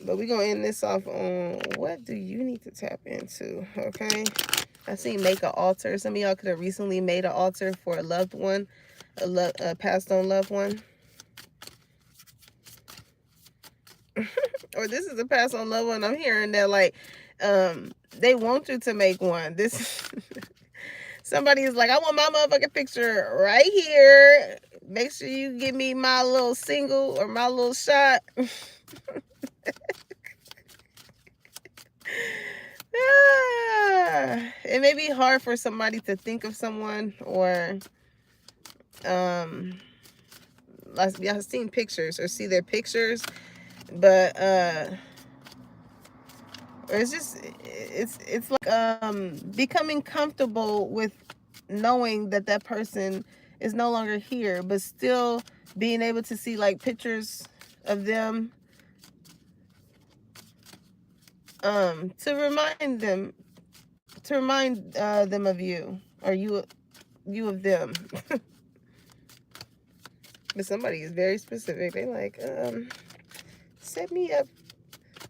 But we're going to end this off on what do you need to tap into, okay? I seen make an altar. Some of y'all could have recently made an altar for a loved one, a passed on loved one. Or this is a passed on loved one. I'm hearing that, like, they want you to make one. This somebody is like, I want my motherfucking picture right here. Make sure you give me my little single or my little shot. It may be hard for somebody to think of someone, or I've seen pictures or see their pictures, but it's like becoming comfortable with knowing that that person is no longer here, but still being able to see like pictures of them, to remind them of you, or you of them. But somebody is very specific. They like, set me up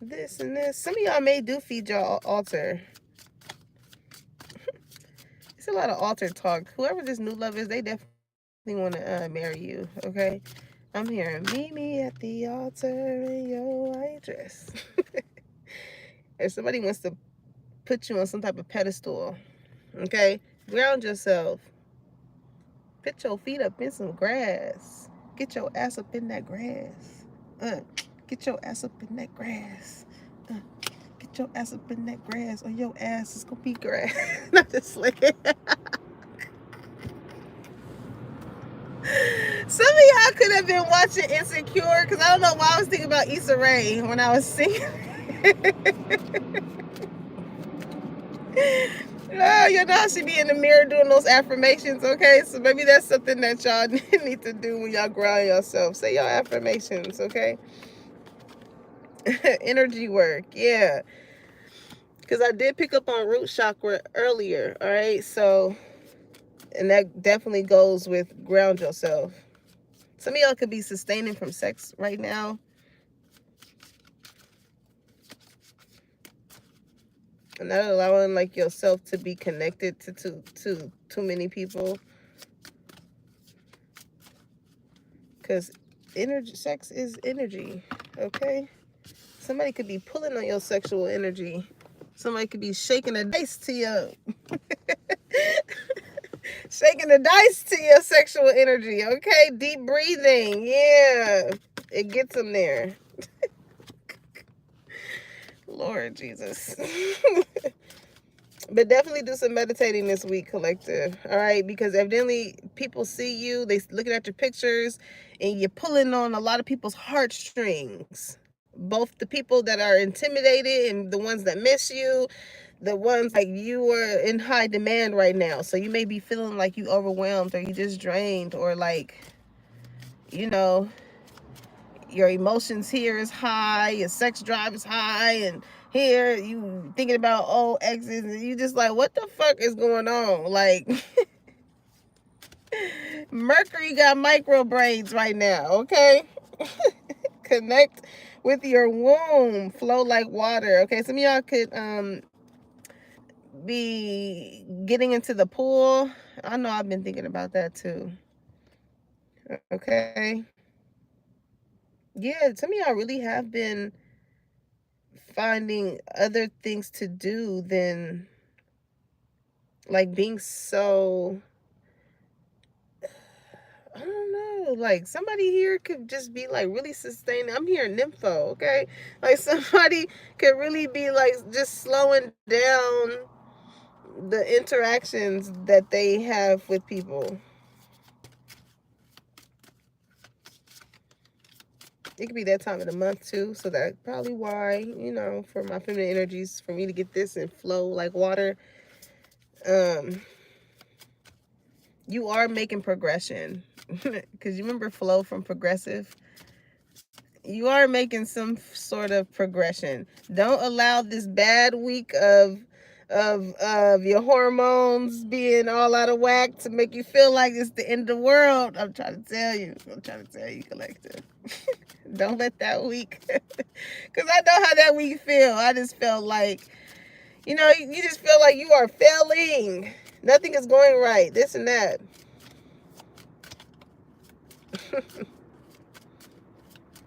this and this. Some of y'all may do feed y'all altar. It's a lot of altar talk. Whoever this new love is, they definitely want to marry you, okay? I'm hearing, meet me at the altar in your white dress. If somebody wants to put you on some type of pedestal, okay? Ground yourself. Put your feet up in some grass. Get your ass up in that grass. Get your ass up in that grass. Get your ass up in that grass, or your ass is gonna be grass. Not just like some of y'all could have been watching Insecure, because I don't know why I was thinking about Issa Rae when I was singing. Oh, you know I should be in the mirror doing those affirmations, okay? So maybe that's something that y'all need to do when y'all ground yourself. Say your affirmations, okay? Energy work, yeah. Because I did pick up on root chakra earlier, all right? So, and that definitely goes with ground yourself. Some of y'all could be sustaining from sex right now. And not allowing like yourself to be connected to too many people. Because energy, sex is energy, okay? Somebody could be pulling on your sexual energy. Somebody could be shaking a dice to you. Shaking the dice to your sexual energy, okay? Deep breathing, yeah. It gets them there. Lord Jesus. But definitely do some meditating this week, collective. All right, because evidently people see you, they looking at your pictures, and you're pulling on a lot of people's heartstrings. Both the people that are intimidated and the ones that miss you, the ones like you are in high demand right now. So you may be feeling like you overwhelmed, or you just drained, or like, you know, your emotions here is high, your sex drive is high, and here you thinking about old exes, and you just like, what the fuck is going on? Like, Mercury got micro braids right now, okay? Connect with your womb, flow like water. Okay, some of y'all could be getting into the pool. I know I've been thinking about that too. Okay. Yeah, some of y'all really have been finding other things to do than like being so, I don't know, like somebody here could just be like really sustaining. I'm hearing nympho, okay? Like somebody could really be like just slowing down the interactions that they have with people. It could be that time of the month too, so that's probably why, you know, for my feminine energies, for me to get this and flow like water. You are making progression. Because you remember flow from progressive? You are making some sort of progression. Don't allow this bad week of your hormones being all out of whack to make you feel like it's the end of the world. I'm trying to tell you. I'm trying to tell you, collective. Don't let that week, because I know how that week feel. I just felt like, you know, you just feel like you are failing. Nothing is going right. This and that.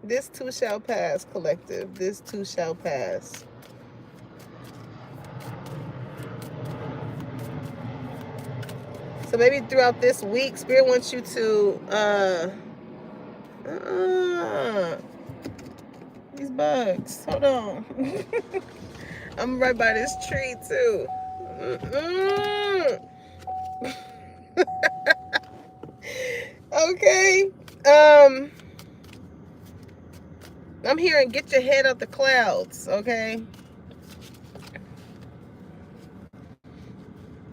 This too shall pass, collective. This too shall pass. So maybe throughout this week, Spirit wants you to these bugs. Hold on. I'm right by this tree too. Okay. I'm hearing get your head out the clouds, okay?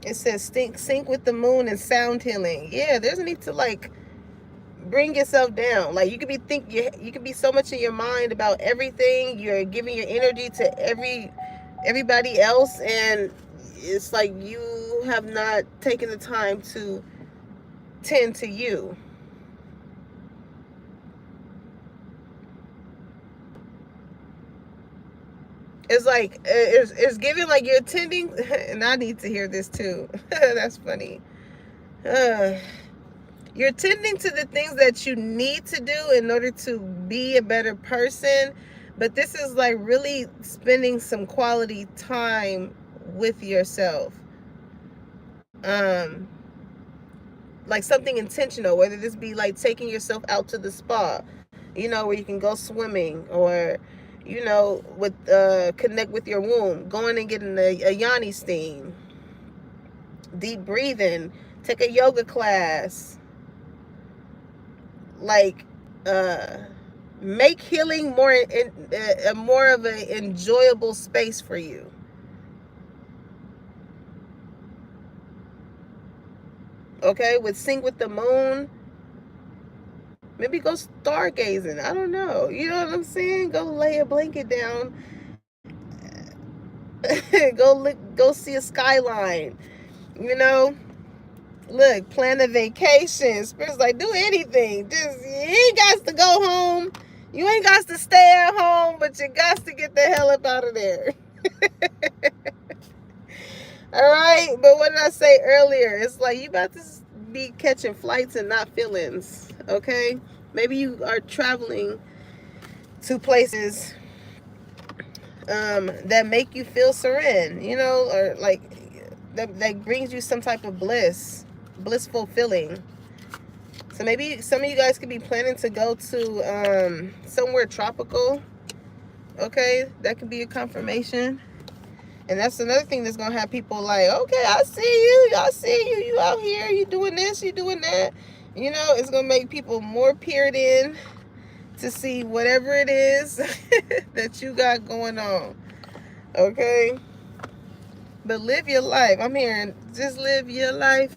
It says sync with the moon and sound healing. Yeah, there's a need to like bring yourself down. Like you could be you could be so much in your mind about everything. You're giving your energy to everybody else, and it's like you have not taken the time to tend to you. It's like it's giving like you're tending, and I need to hear this too. That's funny. You're tending to the things that you need to do in order to be a better person, but this is like really spending some quality time with yourself. Like something intentional, whether this be like taking yourself out to the spa, you know, where you can go swimming, or you know, with connect with your womb, going and getting a yoni steam, deep breathing, take a yoga class, like make healing more of an enjoyable space for you. Okay, with sync with the moon, maybe go stargazing. I don't know. You know what I'm saying? Go lay a blanket down. Go see a skyline. You know, Look, plan a vacation. Spirit's like, do anything. Just, you ain't got to go home. You ain't got to stay at home, but you got to get the hell up out of there. All right, but what did I say earlier? It's like you about to be catching flights and not feelings. Okay, maybe you are traveling to places that make you feel serene, or like that brings you some type of blissful feeling. So maybe some of you guys could be planning to go to somewhere tropical. Okay, that could be a confirmation. And that's another thing that's gonna have people like, okay, I see you, you out here, you doing this, you doing that. It's gonna make people more peered in to see whatever it is that you got going on. Okay? But live your life. I'm hearing just live your life.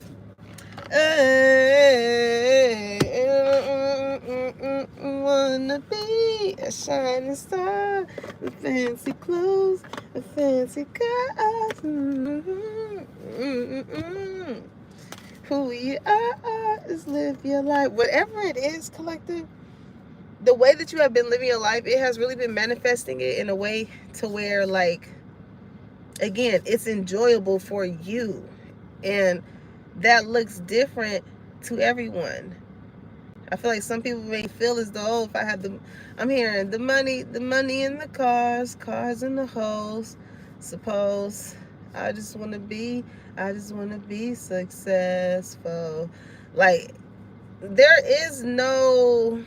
Wanna be a shining star with fancy clothes, with fancy cars. Who you are is live your life. Whatever it is, collective, the way that you have been living your life, it has really been manifesting it in a way to where, like, again, it's enjoyable for you. And that looks different to everyone. I feel like some people may feel as though, if I had I'm hearing the money in the cars in the hoes. Suppose I just want to be successful. Like, there is no,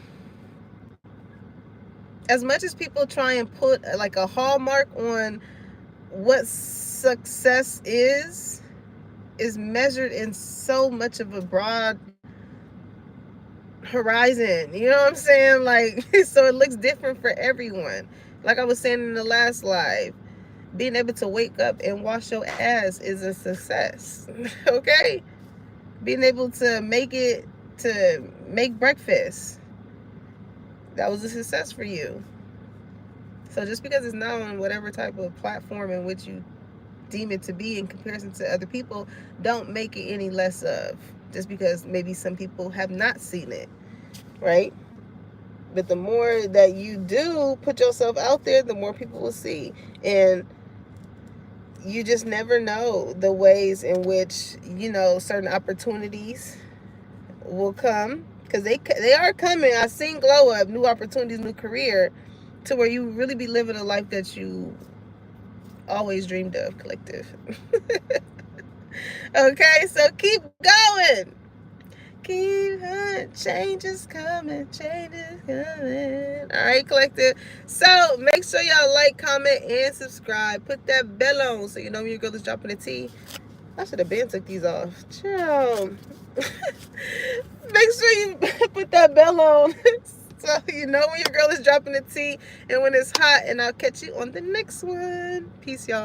as much as people try and put like a hallmark on what success is measured in so much of a broad horizon. You know what I'm saying? Like, so it looks different for everyone. Like I was saying in the last live, being able to wake up and wash your ass is a success. Okay? Being able to make breakfast, that was a success for you. So just because it's not on whatever type of platform in which you deem it to be in comparison to other people, don't make it any less of, just because maybe some people have not seen it, right? But the more that you do put yourself out there, the more people will see. And you just never know the ways in which, certain opportunities will come, because they are coming. I've seen glow up, new opportunities, new career, to where you really be living a life that you always dreamed of, collective. Okay, so keep going. Keep on. Change is coming. All right, collective. So make sure y'all like, comment, and subscribe. Put that bell on so you know when your girl is dropping the tea. I should have been took these off. Chill. Make sure you put that bell on so you know when your girl is dropping the tea and when it's hot. And I'll catch you on the next one. Peace, y'all.